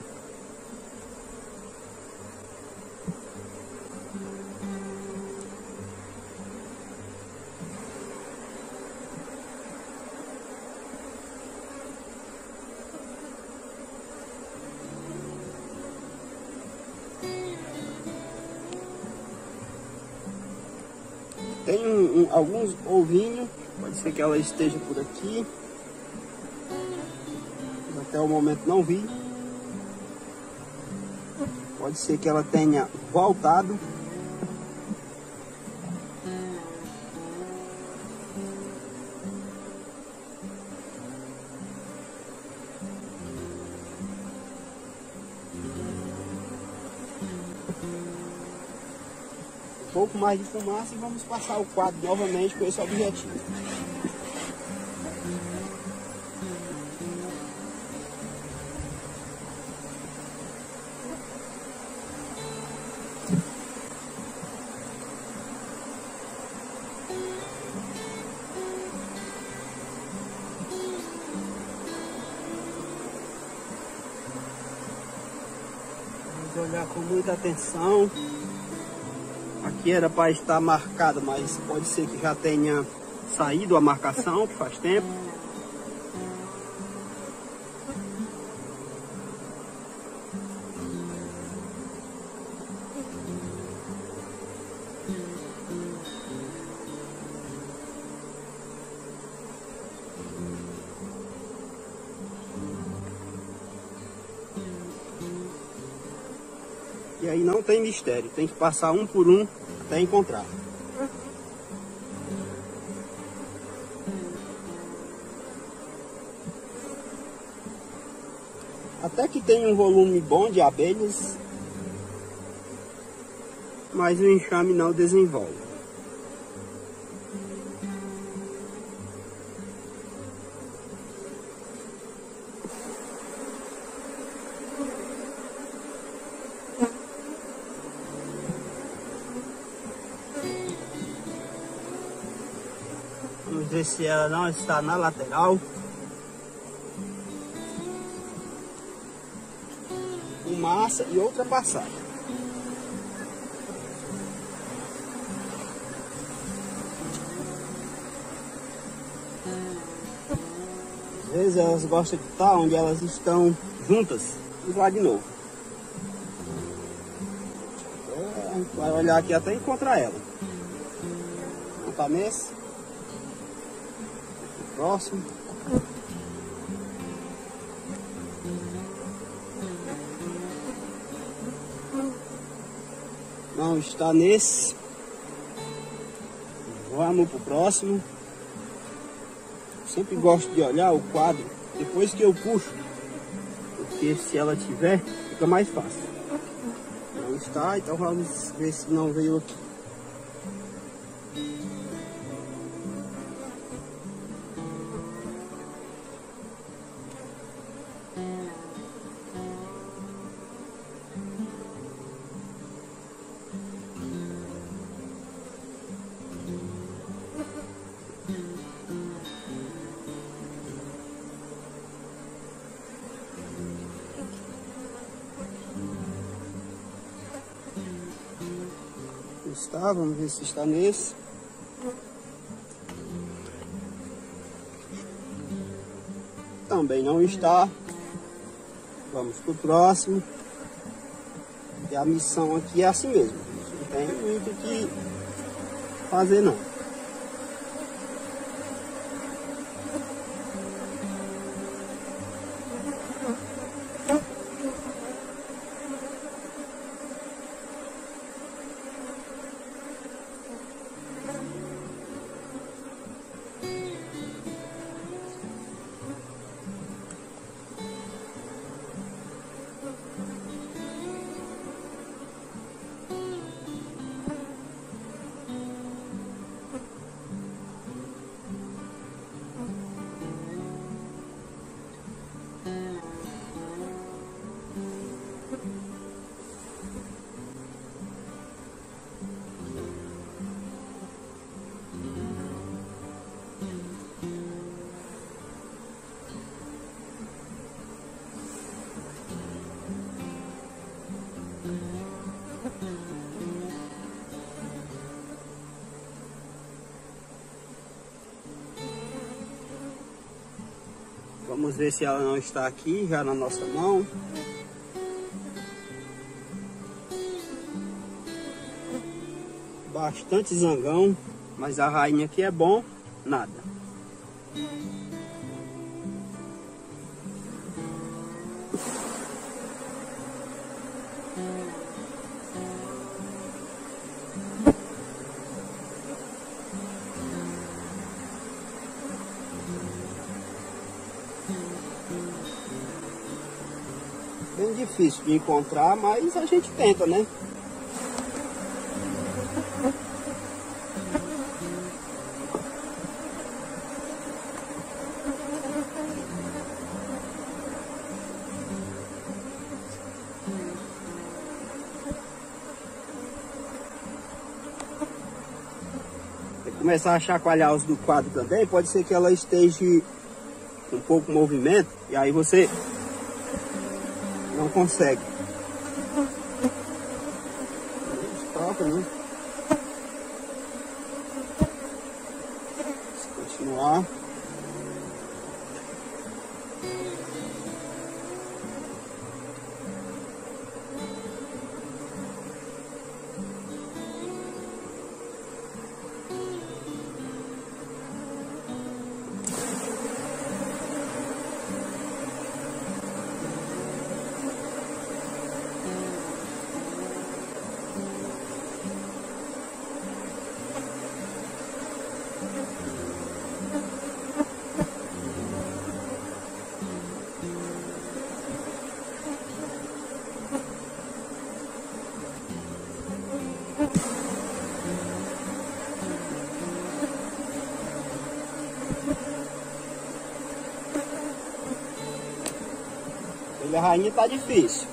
Tem alguns ovinhos, pode ser que ela esteja por aqui. Até o momento não vi. Pode ser que ela tenha voltado. Um pouco mais de fumaça e vamos passar o quadro novamente com esse objetivo. Olhar com muita atenção. Aqui era para estar marcado, mas pode ser que já tenha saído a marcação, que faz tempo. aí não tem mistério, tem que passar um por um até encontrar. Até que tem um volume bom de abelhas, mas o enxame não desenvolve. Vamos ver se ela não está na lateral. Fumaça e outra passagem. Às vezes elas gostam de estar onde elas estão juntas. Vamos lá de novo. A gente vai olhar aqui até encontrar ela. Não tá nesse. Próximo. Não está nesse. Vamos pro próximo. Sempre gosto de olhar o quadro depois que eu puxo, porque se ela tiver, fica mais fácil. Não está, então vamos ver se não veio aqui. Está, vamos ver se está nesse. Também não está. Vamos pro próximo. E a missão aqui é assim mesmo. Não tem muito o que fazer não. Vamos ver se ela não está aqui, já na nossa mão. Bastante zangão, mas a rainha aqui é bom, nada. Bem difícil de encontrar, mas a gente tenta, né? Começar a chacoalhar os do quadro também, pode ser que ela esteja com um pouco de movimento e aí você não consegue. Troca, né? Vamos continuar. A rainha tá difícil.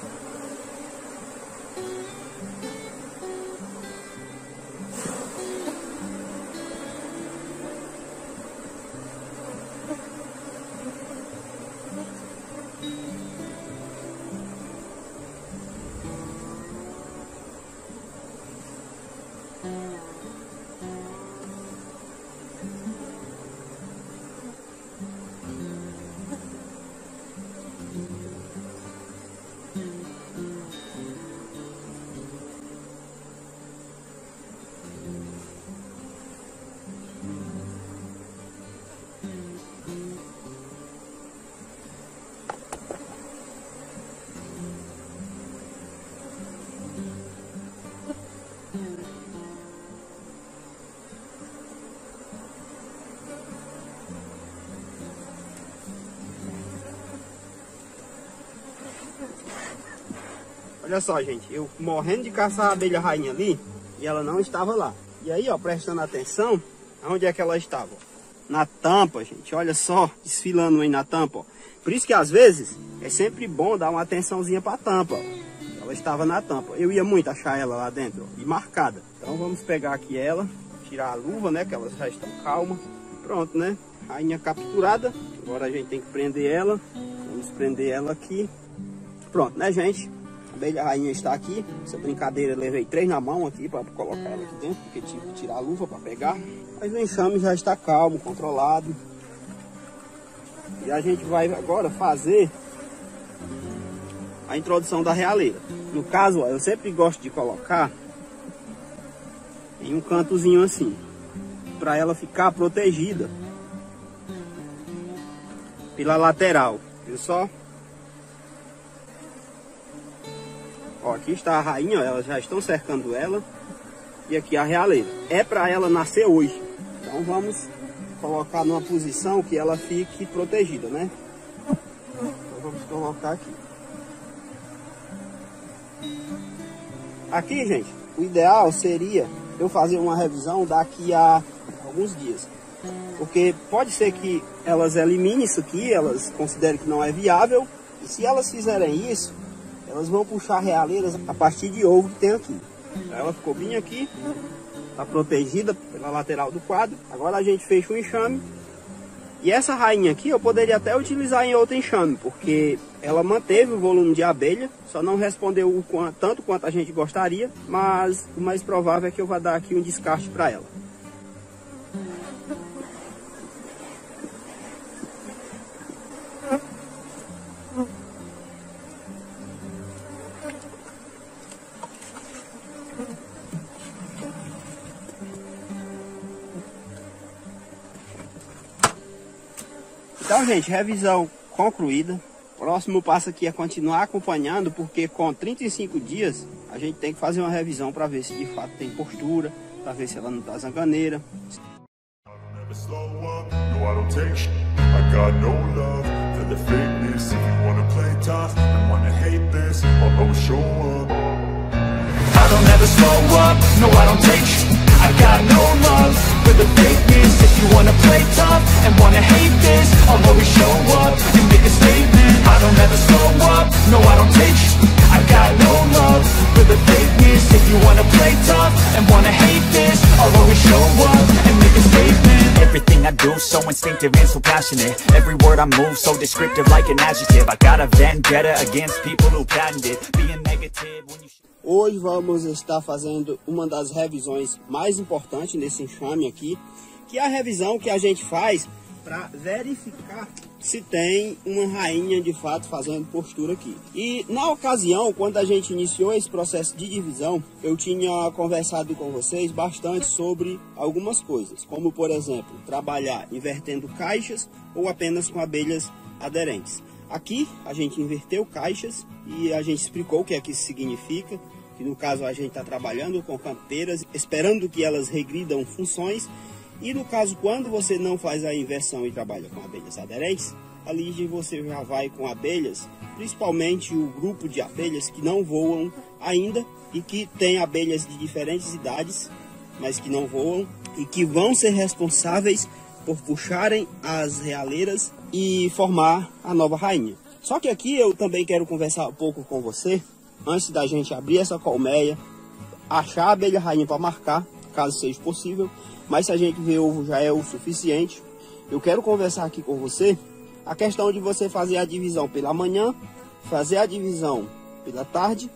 Olha só, gente, eu morrendo de caçar a abelha rainha ali e ela não estava lá. E aí, ó, prestando atenção, onde é que ela estava? Na tampa, gente, olha só, desfilando aí na tampa, ó. Por isso que às vezes é sempre bom dar uma atençãozinha para a tampa, ó. Ela estava na tampa. Eu ia muito achar ela lá dentro, ó, e marcada. Então vamos pegar aqui ela, tirar a luva, né, que elas já estão calmas. Pronto, né? Rainha capturada. Agora a gente tem que prender ela. Vamos prender ela aqui. Pronto, né, gente? A abelha rainha está aqui. Essa brincadeira eu levei 3 na mão aqui para colocar ela aqui dentro, porque tive que tirar a luva para pegar. Mas o enxame já está calmo, controlado. E a gente vai agora fazer a introdução da realeira. No caso, ó, eu sempre gosto de colocar em um cantozinho assim, para ela ficar protegida pela lateral, viu só? Ó, aqui está a rainha, ó, elas já estão cercando ela. E aqui a realeira. É para ela nascer hoje. Então vamos colocar numa posição que ela fique protegida, né? Então vamos colocar aqui. Aqui, gente, o ideal seria eu fazer uma revisão daqui a alguns dias. Porque pode ser que elas eliminem isso aqui, elas considerem que não é viável. E se elas fizerem isso, elas vão puxar realeiras a partir de ovo que tem aqui. Ela ficou bem aqui, está protegida pela lateral do quadro. Agora a gente fecha o enxame. E essa rainha aqui eu poderia até utilizar em outro enxame, porque ela manteve o volume de abelha, só não respondeu tanto quanto a gente gostaria, mas o mais provável é que eu vá dar aqui um descarte para ela. Então, gente, revisão concluída. Próximo passo aqui é continuar acompanhando, porque com 35 dias a gente tem que fazer uma revisão para ver se de fato tem postura, para ver se ela não está zanganeira. I got no love for the fakeness. If you wanna play tough and wanna hate this, I'll always show up and make a statement. I don't ever slow up, no I don't take sh**. I got no love for the fakeness. If you wanna play tough and wanna hate this, I'll always show up and make a statement. Everything I do so instinctive and so passionate. Every word I move so descriptive like an adjective. I got a vendetta against people who patented being negative when you... Hoje vamos estar fazendo uma das revisões mais importantes nesse enxame aqui, que é a revisão que a gente faz para verificar se tem uma rainha de fato fazendo postura aqui. E na ocasião, quando a gente iniciou esse processo de divisão, eu tinha conversado com vocês bastante sobre algumas coisas, como por exemplo, trabalhar invertendo caixas ou apenas com abelhas aderentes. Aqui a gente inverteu caixas e a gente explicou o que é que isso significa. Que no caso a gente está trabalhando com canteiras, esperando que elas regridam funções. E no caso, quando você não faz a inversão e trabalha com abelhas aderentes, ali você já vai com abelhas, principalmente o grupo de abelhas que não voam ainda e que tem abelhas de diferentes idades, mas que não voam e que vão ser responsáveis por puxarem as realeiras e formar a nova rainha. Só que aqui eu também quero conversar um pouco com você, antes da gente abrir essa colmeia, achar a abelha rainha para marcar, caso seja possível, mas se a gente ver ovo já é o suficiente. Eu quero conversar aqui com você a questão de você fazer a divisão pela manhã, fazer a divisão pela tarde,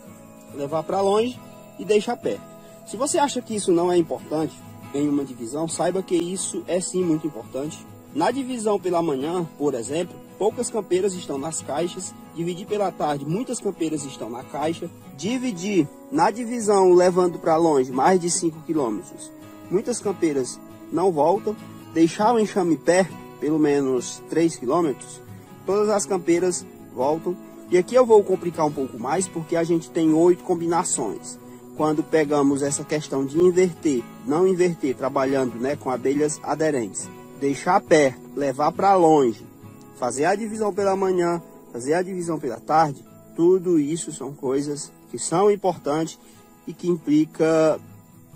levar para longe e deixar perto. Se você acha que isso não é importante em uma divisão, saiba que isso é sim muito importante. Na divisão pela manhã, por exemplo, poucas campeiras estão nas caixas. Dividir pela tarde, muitas campeiras estão na caixa. Dividir na divisão levando para longe mais de 5 km, muitas campeiras não voltam. Deixar o enxame perto, pelo menos 3 km, todas as campeiras voltam. E aqui eu vou complicar um pouco mais, porque a gente tem 8 combinações. Quando pegamos essa questão de inverter, não inverter, trabalhando, né, com abelhas aderentes, deixar perto, levar para longe, fazer a divisão pela manhã, fazer a divisão pela tarde, tudo isso são coisas que são importantes e que implica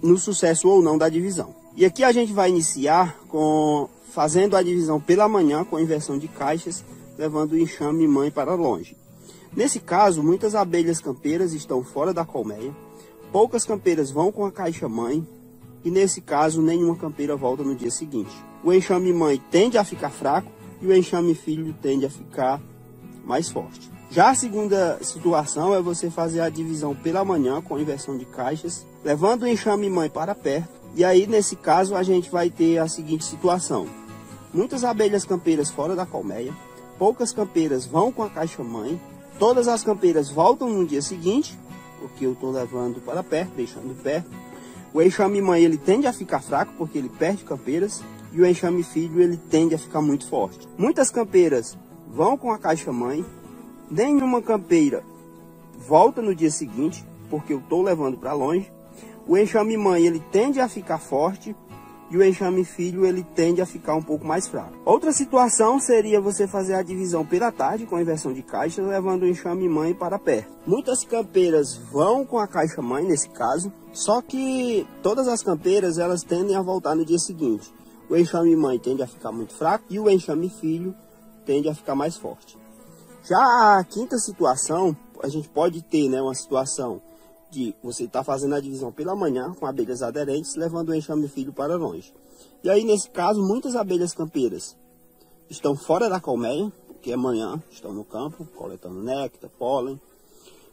no sucesso ou não da divisão. E aqui a gente vai iniciar com fazendo a divisão pela manhã com inversão de caixas, levando o enxame mãe para longe. Nesse caso, muitas abelhas campeiras estão fora da colmeia, poucas campeiras vão com a caixa mãe e nesse caso nenhuma campeira volta no dia seguinte. O enxame mãe tende a ficar fraco e o enxame filho tende a ficar mais forte. Já a segunda situação é você fazer a divisão pela manhã com inversão de caixas, levando o enxame mãe para perto. E aí nesse caso a gente vai ter a seguinte situação: muitas abelhas campeiras fora da colmeia, poucas campeiras vão com a caixa mãe, todas as campeiras voltam no dia seguinte, porque eu estou levando para perto, deixando perto. O enxame mãe ele tende a ficar fraco porque ele perde campeiras e o enxame filho ele tende a ficar muito forte. Muitas campeiras vão com a caixa mãe, nenhuma campeira volta no dia seguinte porque eu estou levando para longe. O enxame mãe ele tende a ficar forte e o enxame filho ele tende a ficar um pouco mais fraco. Outra situação seria você fazer a divisão pela tarde com inversão de caixa, levando o enxame mãe para perto. Muitas campeiras vão com a caixa mãe nesse caso, só que todas as campeiras elas tendem a voltar no dia seguinte. O enxame mãe tende a ficar muito fraco e o enxame filho tende a ficar mais forte. Já a quinta situação, a gente pode ter, né, uma situação de você estar fazendo a divisão pela manhã com abelhas aderentes, levando o enxame filho para longe. E aí, nesse caso, muitas abelhas campeiras estão fora da colmeia, porque amanhã estão no campo, coletando néctar, pólen.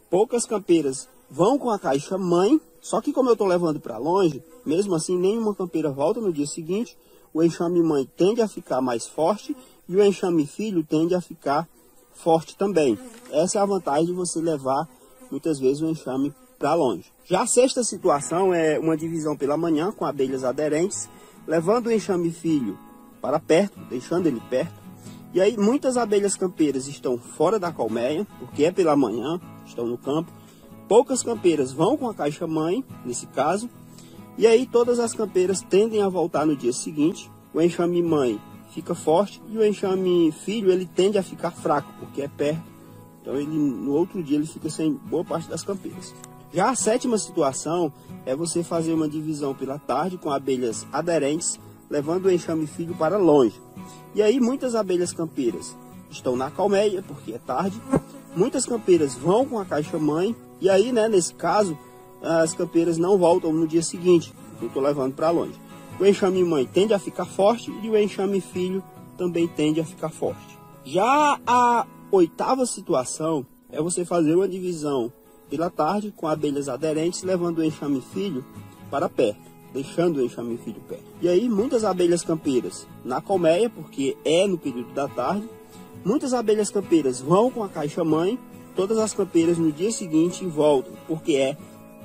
Poucas campeiras vão com a caixa mãe, só que como eu estou levando para longe, mesmo assim, nenhuma campeira volta no dia seguinte. O enxame mãe tende a ficar mais forte e o enxame filho tende a ficar forte também. Essa é a vantagem de você levar, muitas vezes, o enxame para longe. Já a sexta situação é uma divisão pela manhã com abelhas aderentes, levando o enxame filho para perto, deixando ele perto. E aí muitas abelhas campeiras estão fora da colmeia, porque é pela manhã, estão no campo. Poucas campeiras vão com a caixa mãe, nesse caso. E aí todas as campeiras tendem a voltar no dia seguinte. O enxame mãe fica forte e o enxame filho ele tende a ficar fraco, porque é perto. Então ele, no outro dia ele fica sem boa parte das campeiras. Já a sétima situação é você fazer uma divisão pela tarde com abelhas aderentes, levando o enxame filho para longe. E aí muitas abelhas campeiras estão na colmeia, porque é tarde. Muitas campeiras vão com a caixa mãe. E aí, né, nesse caso, as campeiras não voltam no dia seguinte, porque eu estou levando para longe. O enxame mãe tende a ficar forte e o enxame filho também tende a ficar forte. Já a oitava situação é você fazer uma divisão pela tarde com abelhas aderentes, levando o enxame filho para perto, deixando o enxame filho perto. E aí muitas abelhas campeiras na colmeia, porque é no período da tarde. Muitas abelhas campeiras vão com a caixa mãe, todas as campeiras no dia seguinte voltam, porque é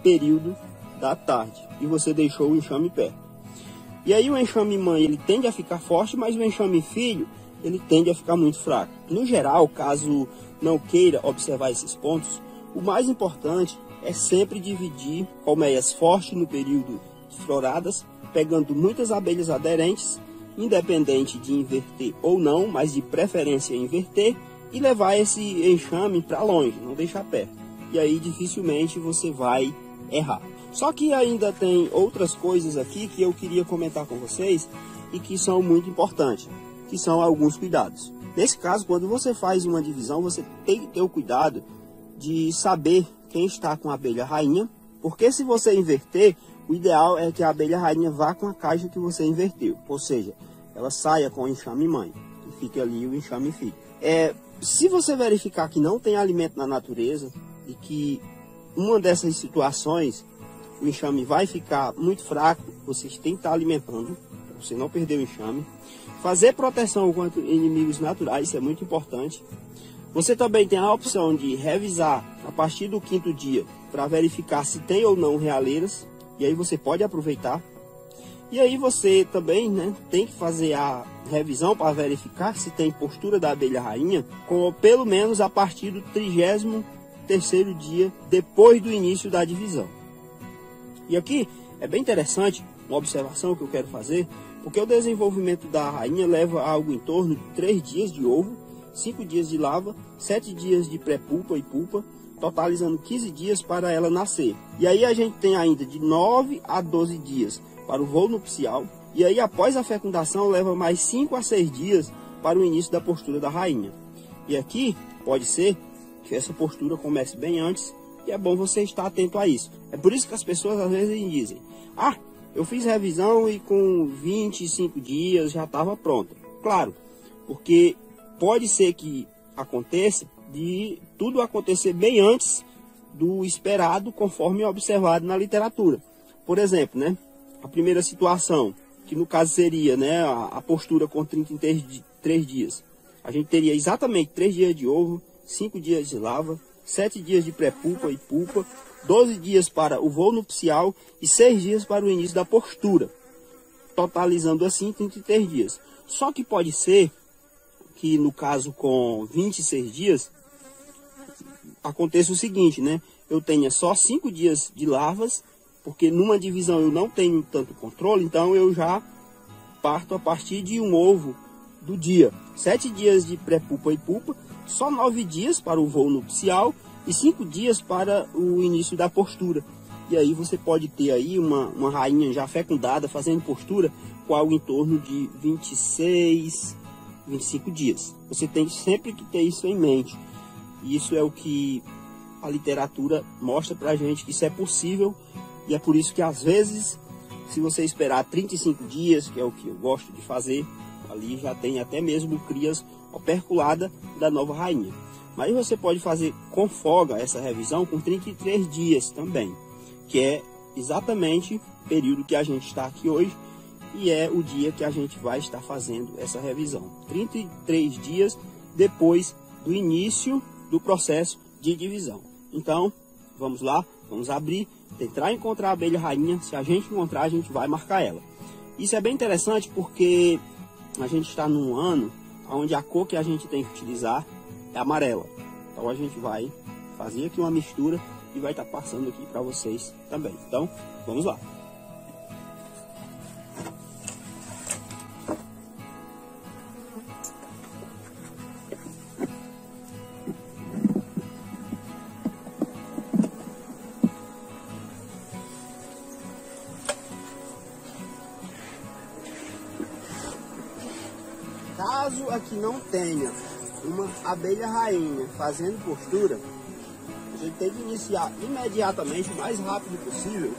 período da tarde e você deixou o enxame perto. E aí o enxame mãe ele tende a ficar forte, mas o enxame filho ele tende a ficar muito fraco. No geral, caso não queira observar esses pontos, o mais importante é sempre dividir colmeias fortes no período de floradas, pegando muitas abelhas aderentes, independente de inverter ou não, mas de preferência inverter, e levar esse enxame para longe, não deixar perto. E aí dificilmente você vai errar. Só que ainda tem outras coisas aqui que eu queria comentar com vocês e que são muito importantes, que são alguns cuidados. Nesse caso, quando você faz uma divisão, você tem que ter o cuidado de saber quem está com a abelha rainha, porque se você inverter, o ideal é que a abelha rainha vá com a caixa que você inverteu, ou seja, ela saia com o enxame mãe, e fique ali o enxame filho. Se você verificar que não tem alimento na natureza e que uma dessas situações o enxame vai ficar muito fraco, vocês têm que estar alimentando, para você não perder o enxame. Fazer proteção contra inimigos naturais, isso é muito importante. Você também tem a opção de revisar a partir do 5º dia para verificar se tem ou não realeiras, e aí você pode aproveitar. E aí você também, né, tem que fazer a revisão para verificar se tem postura da abelha rainha, pelo menos a partir do 33º dia depois do início da divisão. E aqui é bem interessante uma observação que eu quero fazer, porque o desenvolvimento da rainha leva a algo em torno de 3 dias de ovo, 5 dias de larva, 7 dias de pré-pulpa e pulpa, totalizando 15 dias para ela nascer. E aí a gente tem ainda de 9 a 12 dias para o voo nupcial, e aí após a fecundação leva mais 5 a 6 dias para o início da postura da rainha. E aqui pode ser que essa postura comece bem antes, e é bom você estar atento a isso. É por isso que as pessoas às vezes dizem: ah, eu fiz revisão e com 25 dias já estava pronta. Claro, porque pode ser que aconteça de tudo acontecer bem antes do esperado, conforme observado na literatura. Por exemplo, né, a primeira situação, que no caso seria, né, a postura com 33 dias. A gente teria exatamente 3 dias de ovo, 5 dias de larva, 7 dias de pré-pulpa e pulpa, 12 dias para o voo nupcial e 6 dias para o início da postura, totalizando assim 33 dias. Só que pode ser que no caso com 26 dias, aconteça o seguinte, né? Eu tenha só 5 dias de larvas, porque numa divisão eu não tenho tanto controle, então eu já parto a partir de um ovo do dia. 7 dias de pré-pulpa e pulpa, só 9 dias para o voo nupcial e 5 dias para o início da postura. E aí você pode ter aí uma rainha já fecundada, fazendo postura, com algo em torno de 26, 25 dias. Você tem sempre que ter isso em mente. E isso é o que a literatura mostra pra gente, que isso é possível. E é por isso que às vezes, se você esperar 35 dias, que é o que eu gosto de fazer, ali já tem até mesmo crias operculadas da nova rainha. Mas você pode fazer com folga essa revisão com 33 dias também, que é exatamente o período que a gente está aqui hoje, e é o dia que a gente vai estar fazendo essa revisão. 33 dias depois do início do processo de divisão. Então, vamos lá, vamos abrir, tentar encontrar a abelha rainha. Se a gente encontrar, a gente vai marcar ela. Isso é bem interessante porque a gente está num ano onde a cor que a gente tem que utilizar é amarela. Então a gente vai fazer aqui uma mistura e vai estar passando aqui para vocês também. Então, vamos lá. Caso aqui não tenha uma abelha rainha fazendo postura, a gente tem que iniciar imediatamente, o mais rápido possível,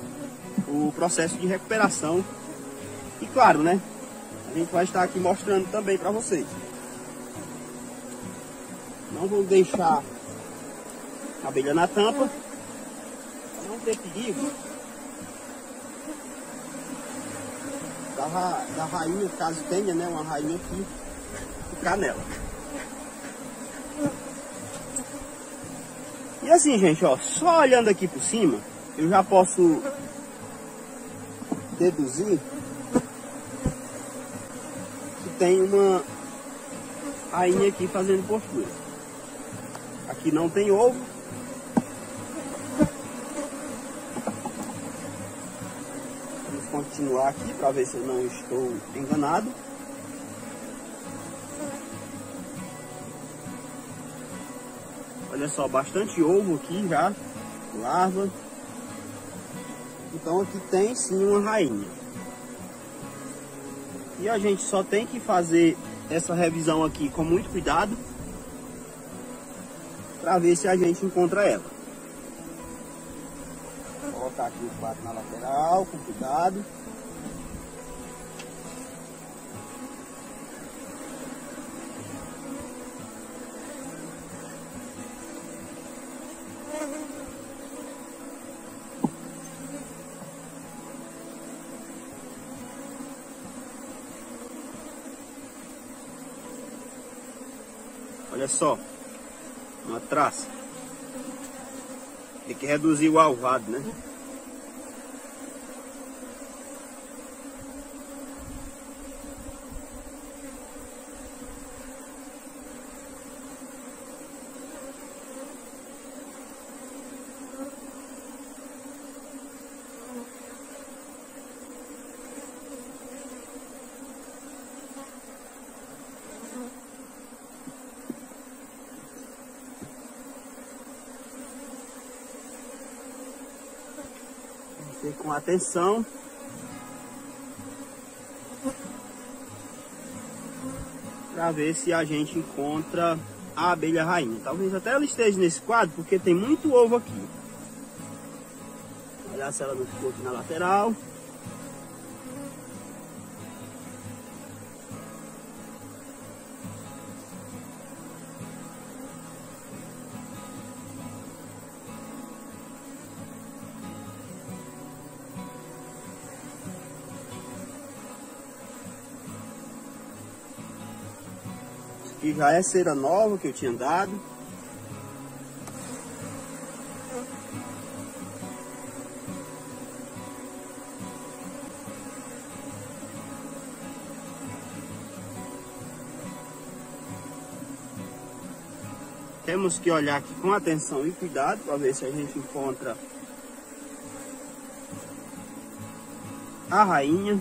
o processo de recuperação. E claro, né, a gente vai estar aqui mostrando também para vocês. Não vou deixar a abelha na tampa, para não ter perigo da rainha, caso tenha, né, uma rainha aqui, ficar nela. E assim, gente, ó, só olhando aqui por cima, eu já posso deduzir que tem uma rainha aqui fazendo postura. Aqui não tem ovo. Vamos continuar aqui para ver se eu não estou enganado. Olha só, bastante ovo aqui já, larva. Então aqui tem sim uma rainha. E a gente só tem que fazer a essa revisão aqui com muito cuidado, para ver se a gente encontra ela. Vou colocar aqui o quadro na lateral, com cuidado. Olha só, uma traça. Tem que reduzir o alvado, né? Com atenção. Para ver se a gente encontra a abelha rainha. Talvez até ela esteja nesse quadro, porque tem muito ovo aqui. Olha se ela não ficou aqui na lateral. Que já é cera nova que eu tinha dado. Temos que olhar aqui com atenção e cuidado para ver se a gente encontra a rainha.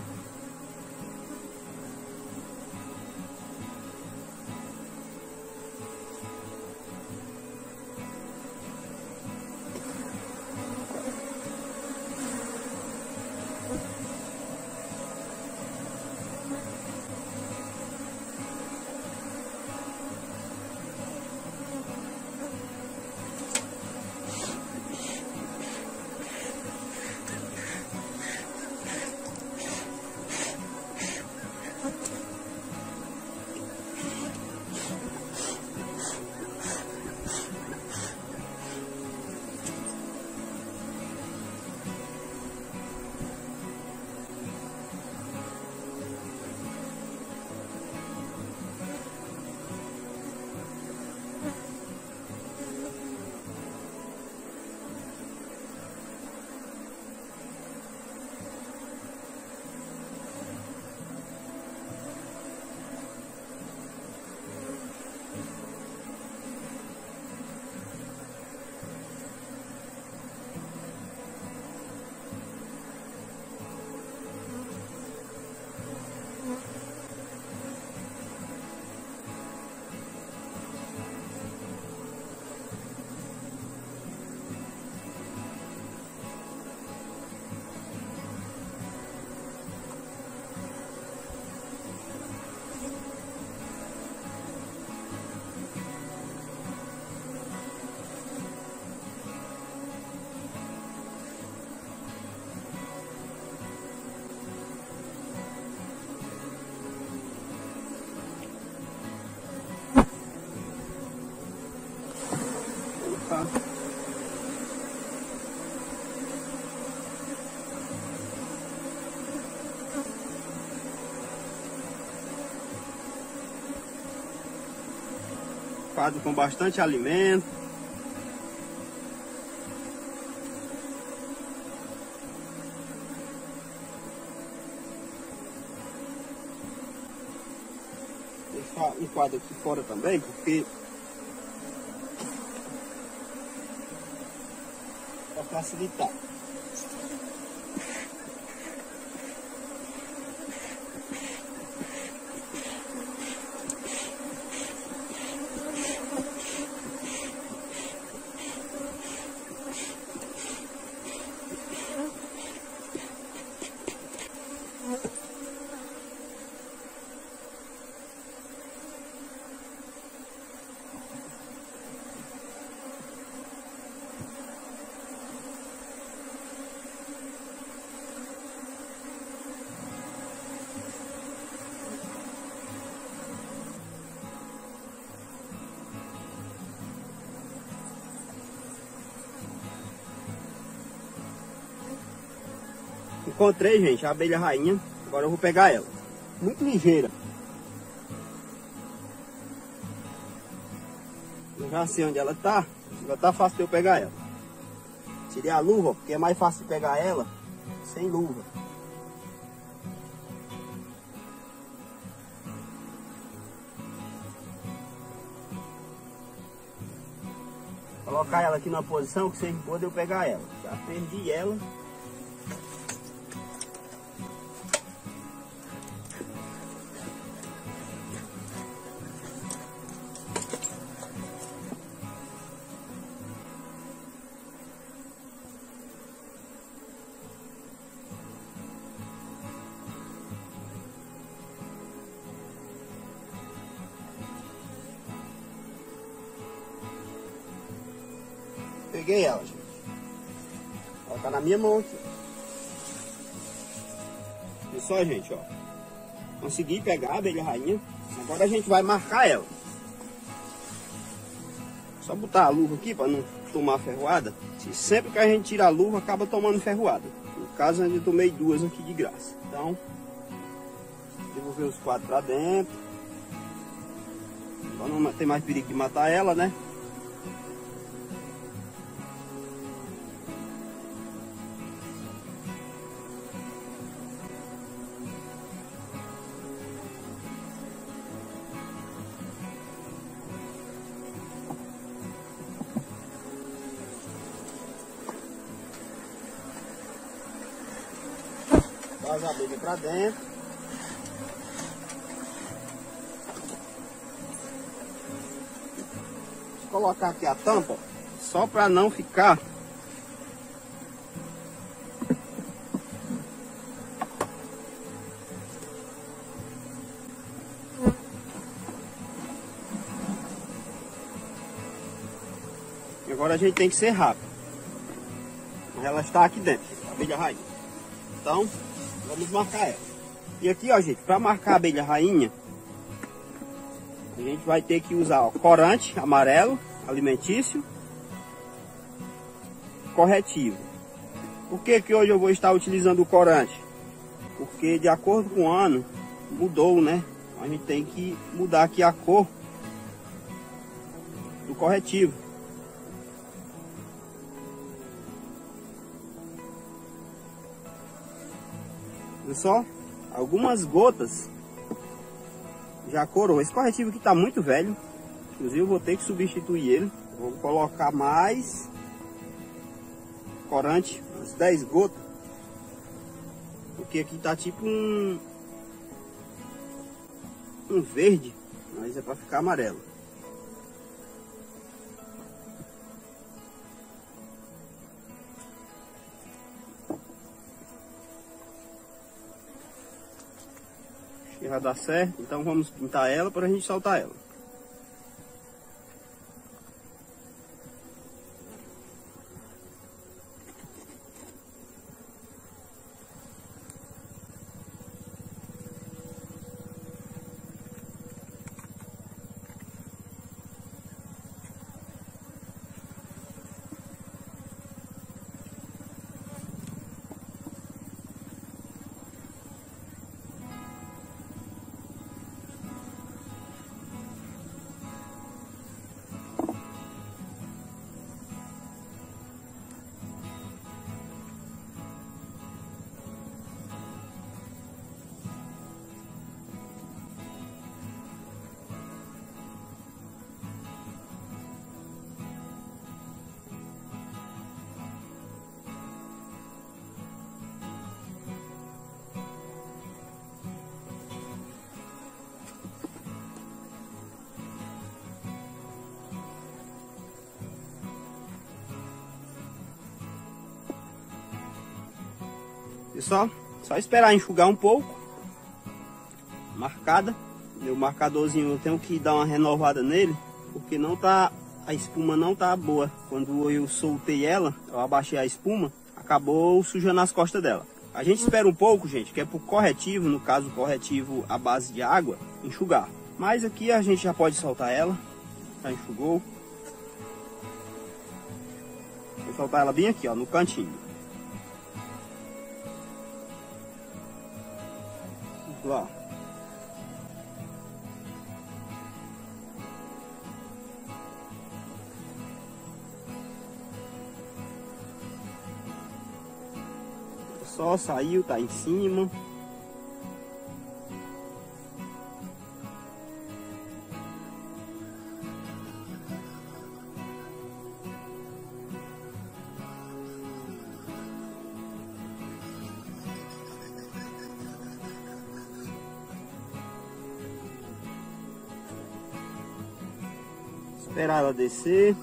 Quadro com bastante alimento. Deixar um quadro aqui fora também, porque para facilitar. Encontrei, gente, a abelha rainha. Agora eu vou pegar ela. Muito ligeira. Eu já sei onde ela tá. Já tá fácil de eu pegar ela. Tirei a luva, porque é mais fácil de pegar ela sem luva. Colocar ela aqui na posição que vocês podem eu pegar ela. Já perdi ela. Peguei ela, gente. Ela tá na minha mão aqui. Olha só, gente, ó. Consegui pegar a abelha rainha. Agora a gente vai marcar ela. Só botar a luva aqui para não tomar ferroada. Sempre que a gente tira a luva, acaba tomando ferroada. No caso, eu tomei duas aqui de graça. Então, devolver os 4 para dentro. Para não ter mais perigo de matar ela, né? Faz a abelha para dentro. Vou colocar aqui a tampa, só para não ficar e agora a gente tem que ser rápido. Ela está aqui dentro, a abelha rainha. Então, vamos marcar ela. E aqui, ó, gente, para marcar a abelha rainha, a gente vai ter que usar, ó, corante amarelo, alimentício, corretivo. Por que que hoje eu vou estar utilizando o corante? Porque de acordo com o ano, mudou, né? A gente tem que mudar aqui a cor do corretivo. Olha só, algumas gotas já corou. Esse corretivo aqui está muito velho, inclusive eu vou ter que substituir ele. Vou colocar mais corante, umas 10 gotas, porque aqui tá tipo um verde, mas é para ficar amarelo. Vai dar certo, então vamos pintar ela para a gente soltar ela. Pessoal, só esperar enxugar um pouco. Marcada. Meu marcadorzinho, eu tenho que dar uma renovada nele, porque não tá, a espuma não tá boa. Quando eu soltei ela, eu abaixei a espuma, acabou sujando as costas dela. A gente espera um pouco, gente, que é pro corretivo, no caso o corretivo à base de água, enxugar. Mas aqui a gente já pode soltar ela. Já enxugou. Vou soltar ela bem aqui, ó, no cantinho. lá. Só saiu, tá em cima. Esperar ela descer.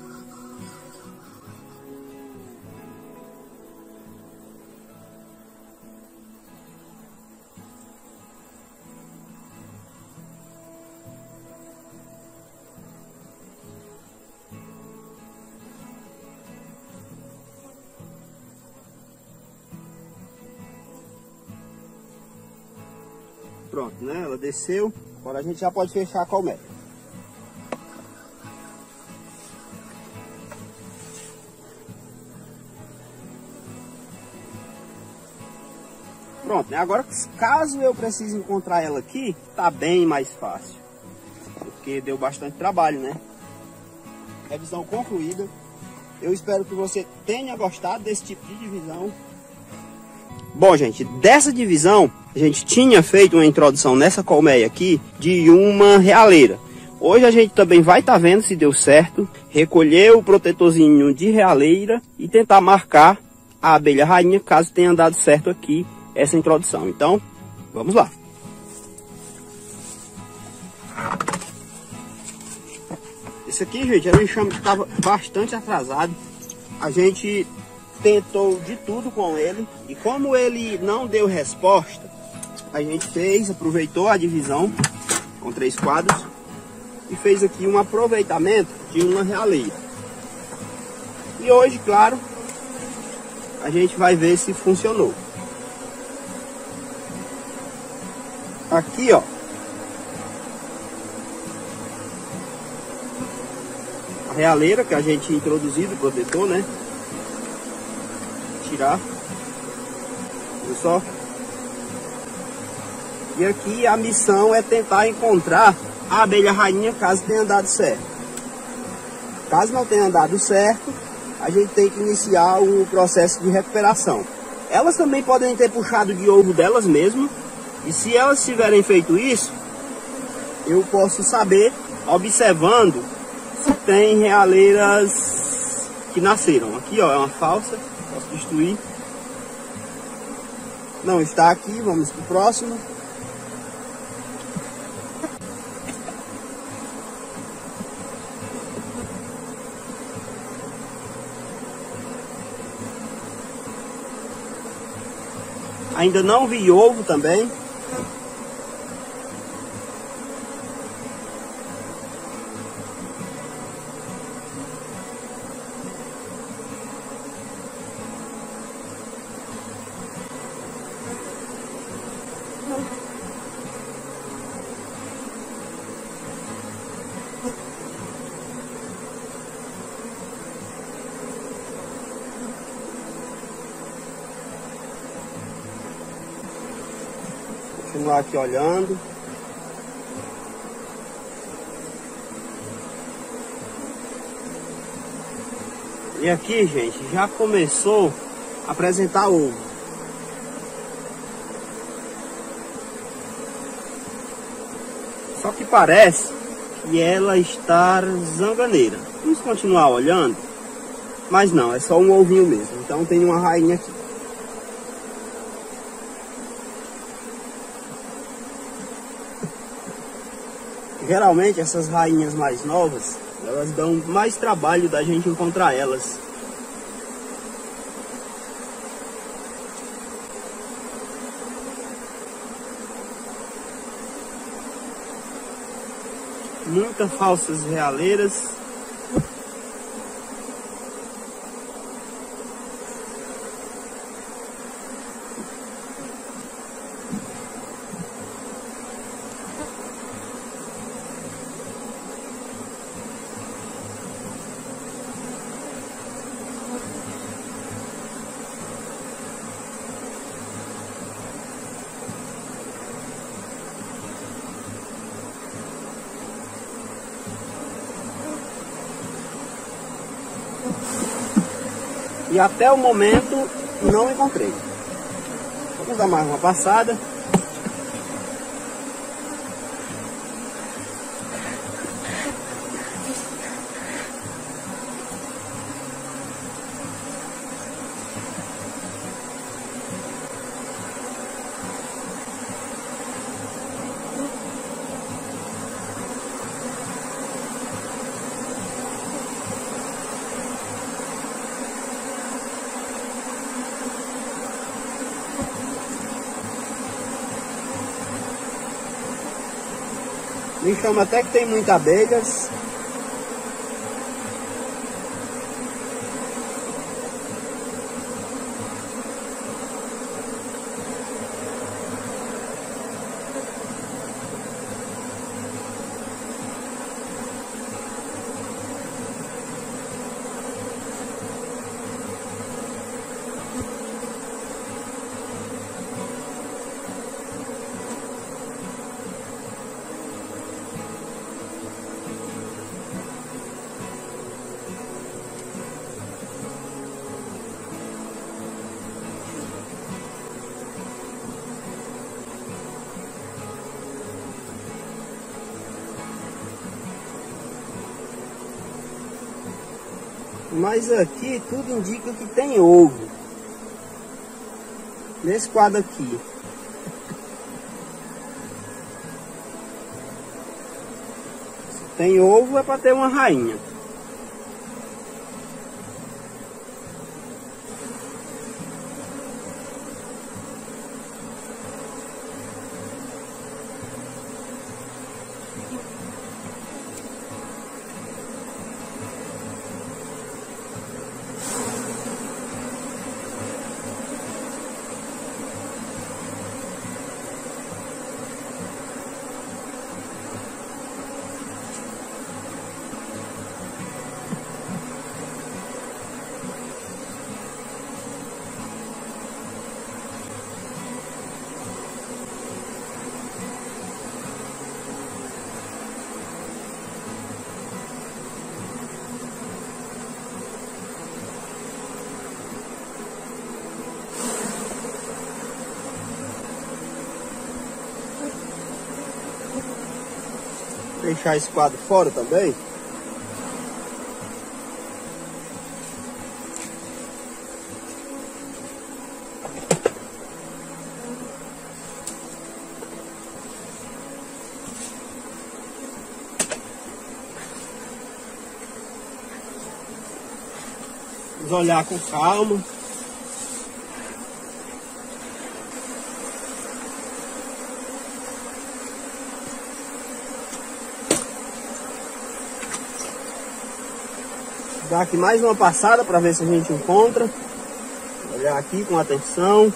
Pronto, né? Ela desceu. Agora a gente já pode fechar a colmeia. Pronto, né? Agora, caso eu precise encontrar ela aqui, tá bem mais fácil. Porque deu bastante trabalho, né? Revisão concluída. Eu espero que você tenha gostado desse tipo de divisão. Bom, gente, dessa divisão, a gente tinha feito uma introdução nessa colmeia aqui de uma realeira. Hoje a gente também vai estar vendo se deu certo, recolher o protetorzinho de realeira e tentar marcar a abelha rainha, caso tenha dado certo aqui essa introdução. Então, vamos lá. Esse aqui, gente, era um enxame que estava bastante atrasado. A gente tentou de tudo com ele e como ele não deu resposta, a gente aproveitou a divisão com 3 quadros e fez aqui um aproveitamento de uma realeira. E hoje, claro, a gente vai ver se funcionou. Aqui, ó, a realeira que a gente introduziu do protetor, né? Tirar, viu só? E aqui a missão é tentar encontrar a abelha rainha caso tenha dado certo. Caso não tenha dado certo, a gente tem que iniciar o processo de recuperação. Elas também podem ter puxado de ovo delas mesmo. E se elas tiverem feito isso, eu posso saber, observando, se tem realeiras que nasceram. Aqui, ó, é uma falsa, posso destruir. Não está aqui, vamos para o próximo. Ainda não vi ovo também. Continuar aqui olhando. E aqui, gente, já começou a apresentar ovo. Só que parece que ela está zanganeira. Vamos continuar olhando. Mas não, é só um ovinho mesmo. Então tem uma rainha aqui. Geralmente essas rainhas mais novas, elas dão mais trabalho da gente encontrar elas. Muitas falsas realeiras. E até o momento não encontrei. Vamos dar mais uma passada. Me chama até que tem muitas abelhas. Mas aqui tudo indica que tem ovo. Nesse quadro aqui. Se tem ovo é para ter uma rainha. Deixar esse quadro fora também. Vamos olhar com calma. Dar aqui mais uma passada para ver se a gente encontra. Olhar aqui com atenção.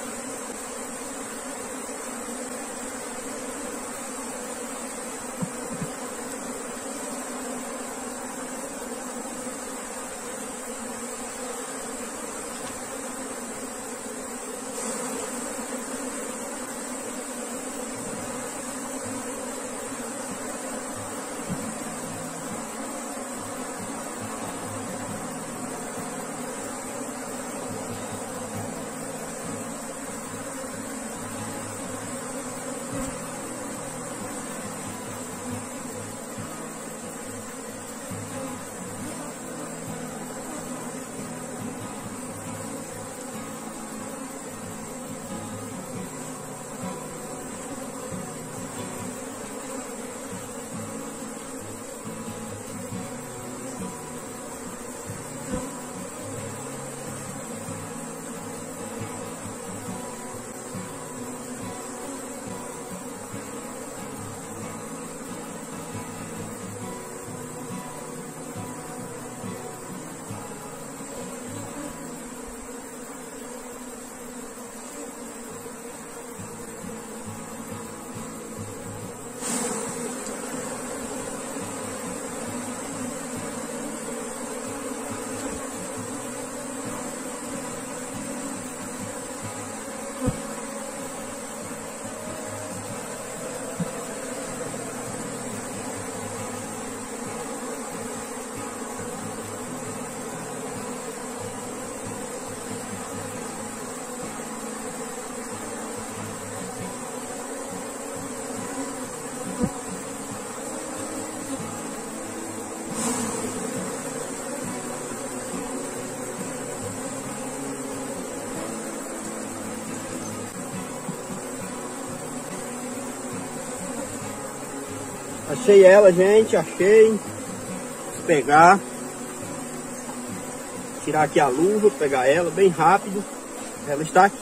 Achei ela, gente, achei. Vou pegar. Tirar aqui a luva, pegar ela bem rápido. Ela está aqui.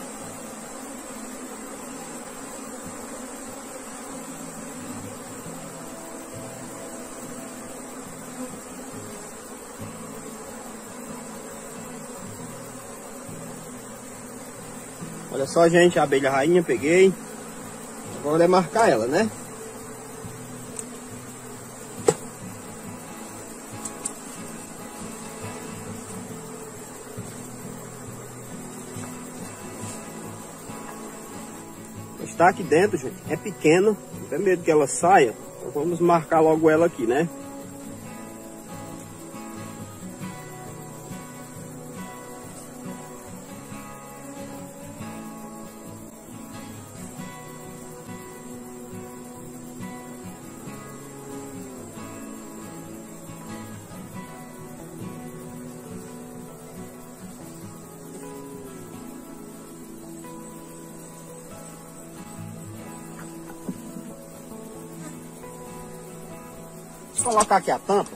Olha só, gente, a abelha rainha, peguei. Agora é marcar ela, né? Está aqui dentro, gente. É pequena. Não tem medo que ela saia. Então vamos marcar logo ela aqui, né? Vou colocar aqui a tampa.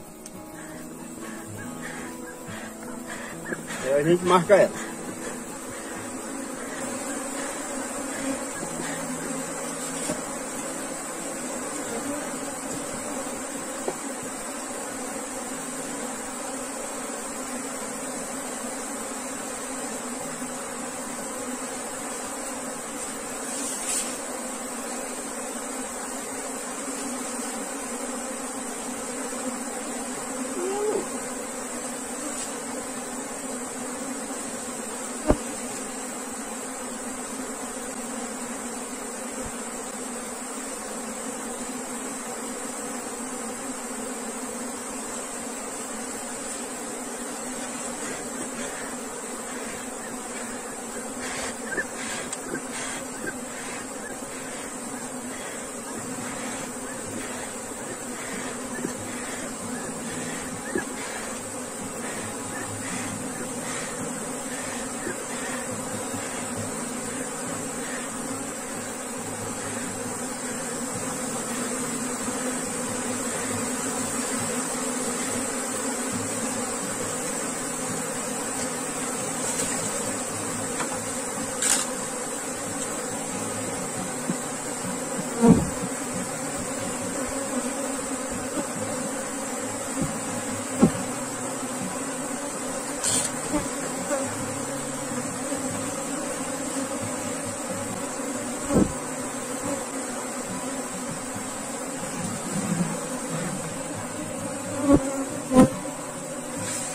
Aí a gente marca ela.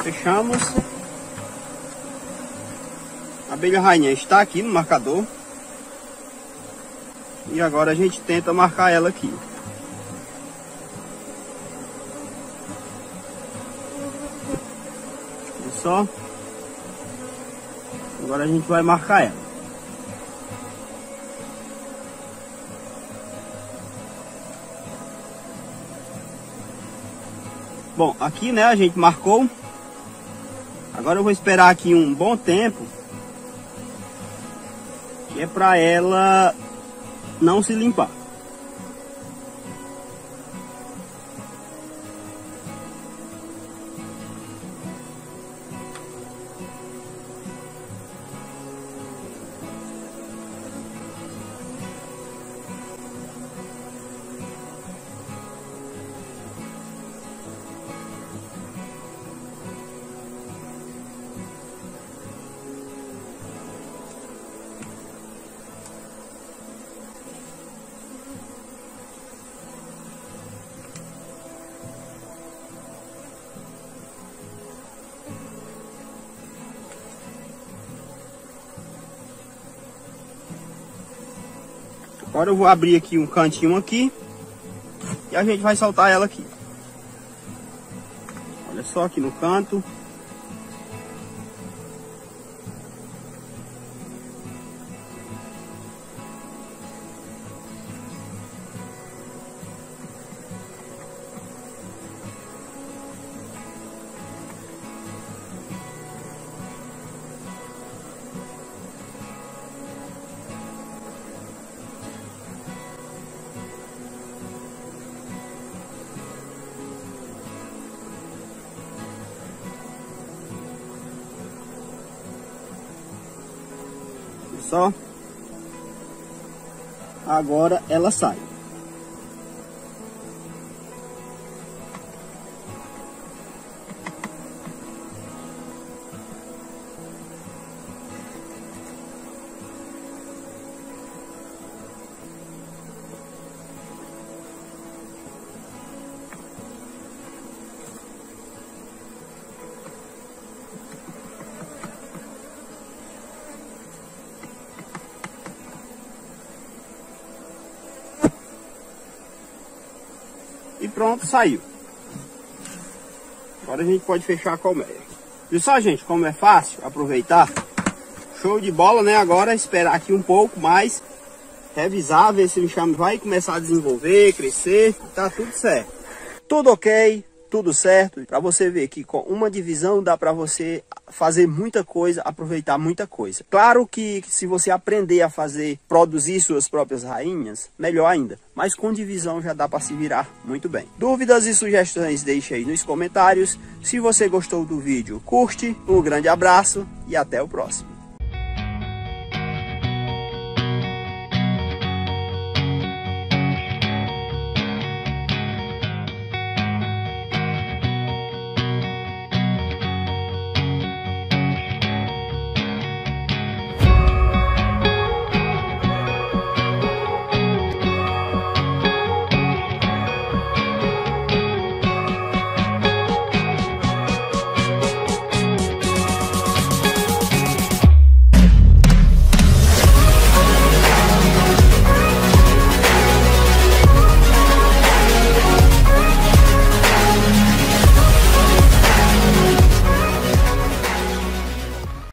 Fechamos. A abelha rainha está aqui no marcador. E agora a gente tenta marcar ela aqui. Olha só. Agora a gente vai marcar ela. Bom, aqui, né, a gente marcou. Agora eu vou esperar aqui um bom tempo, que é para ela não se limpar. Agora eu vou abrir aqui um cantinho aqui e a gente vai soltar ela aqui. Olha só aqui no canto. só. Agora ela sai. E pronto, saiu. Agora a gente pode fechar a colmeia. Viu só, gente, como é fácil aproveitar? Show de bola, né? Agora esperar aqui um pouco mais, revisar, ver se o enxame vai começar a desenvolver, crescer. Tá tudo certo. Tudo ok, tudo certo. Para você ver que com uma divisão dá para você fazer muita coisa, aproveitar muita coisa. Claro que se você aprender a produzir suas próprias rainhas, melhor ainda. Mas com divisão já dá para se virar muito bem. Dúvidas e sugestões deixe aí nos comentários. Se você gostou do vídeo, curte, um grande abraço e até o próximo.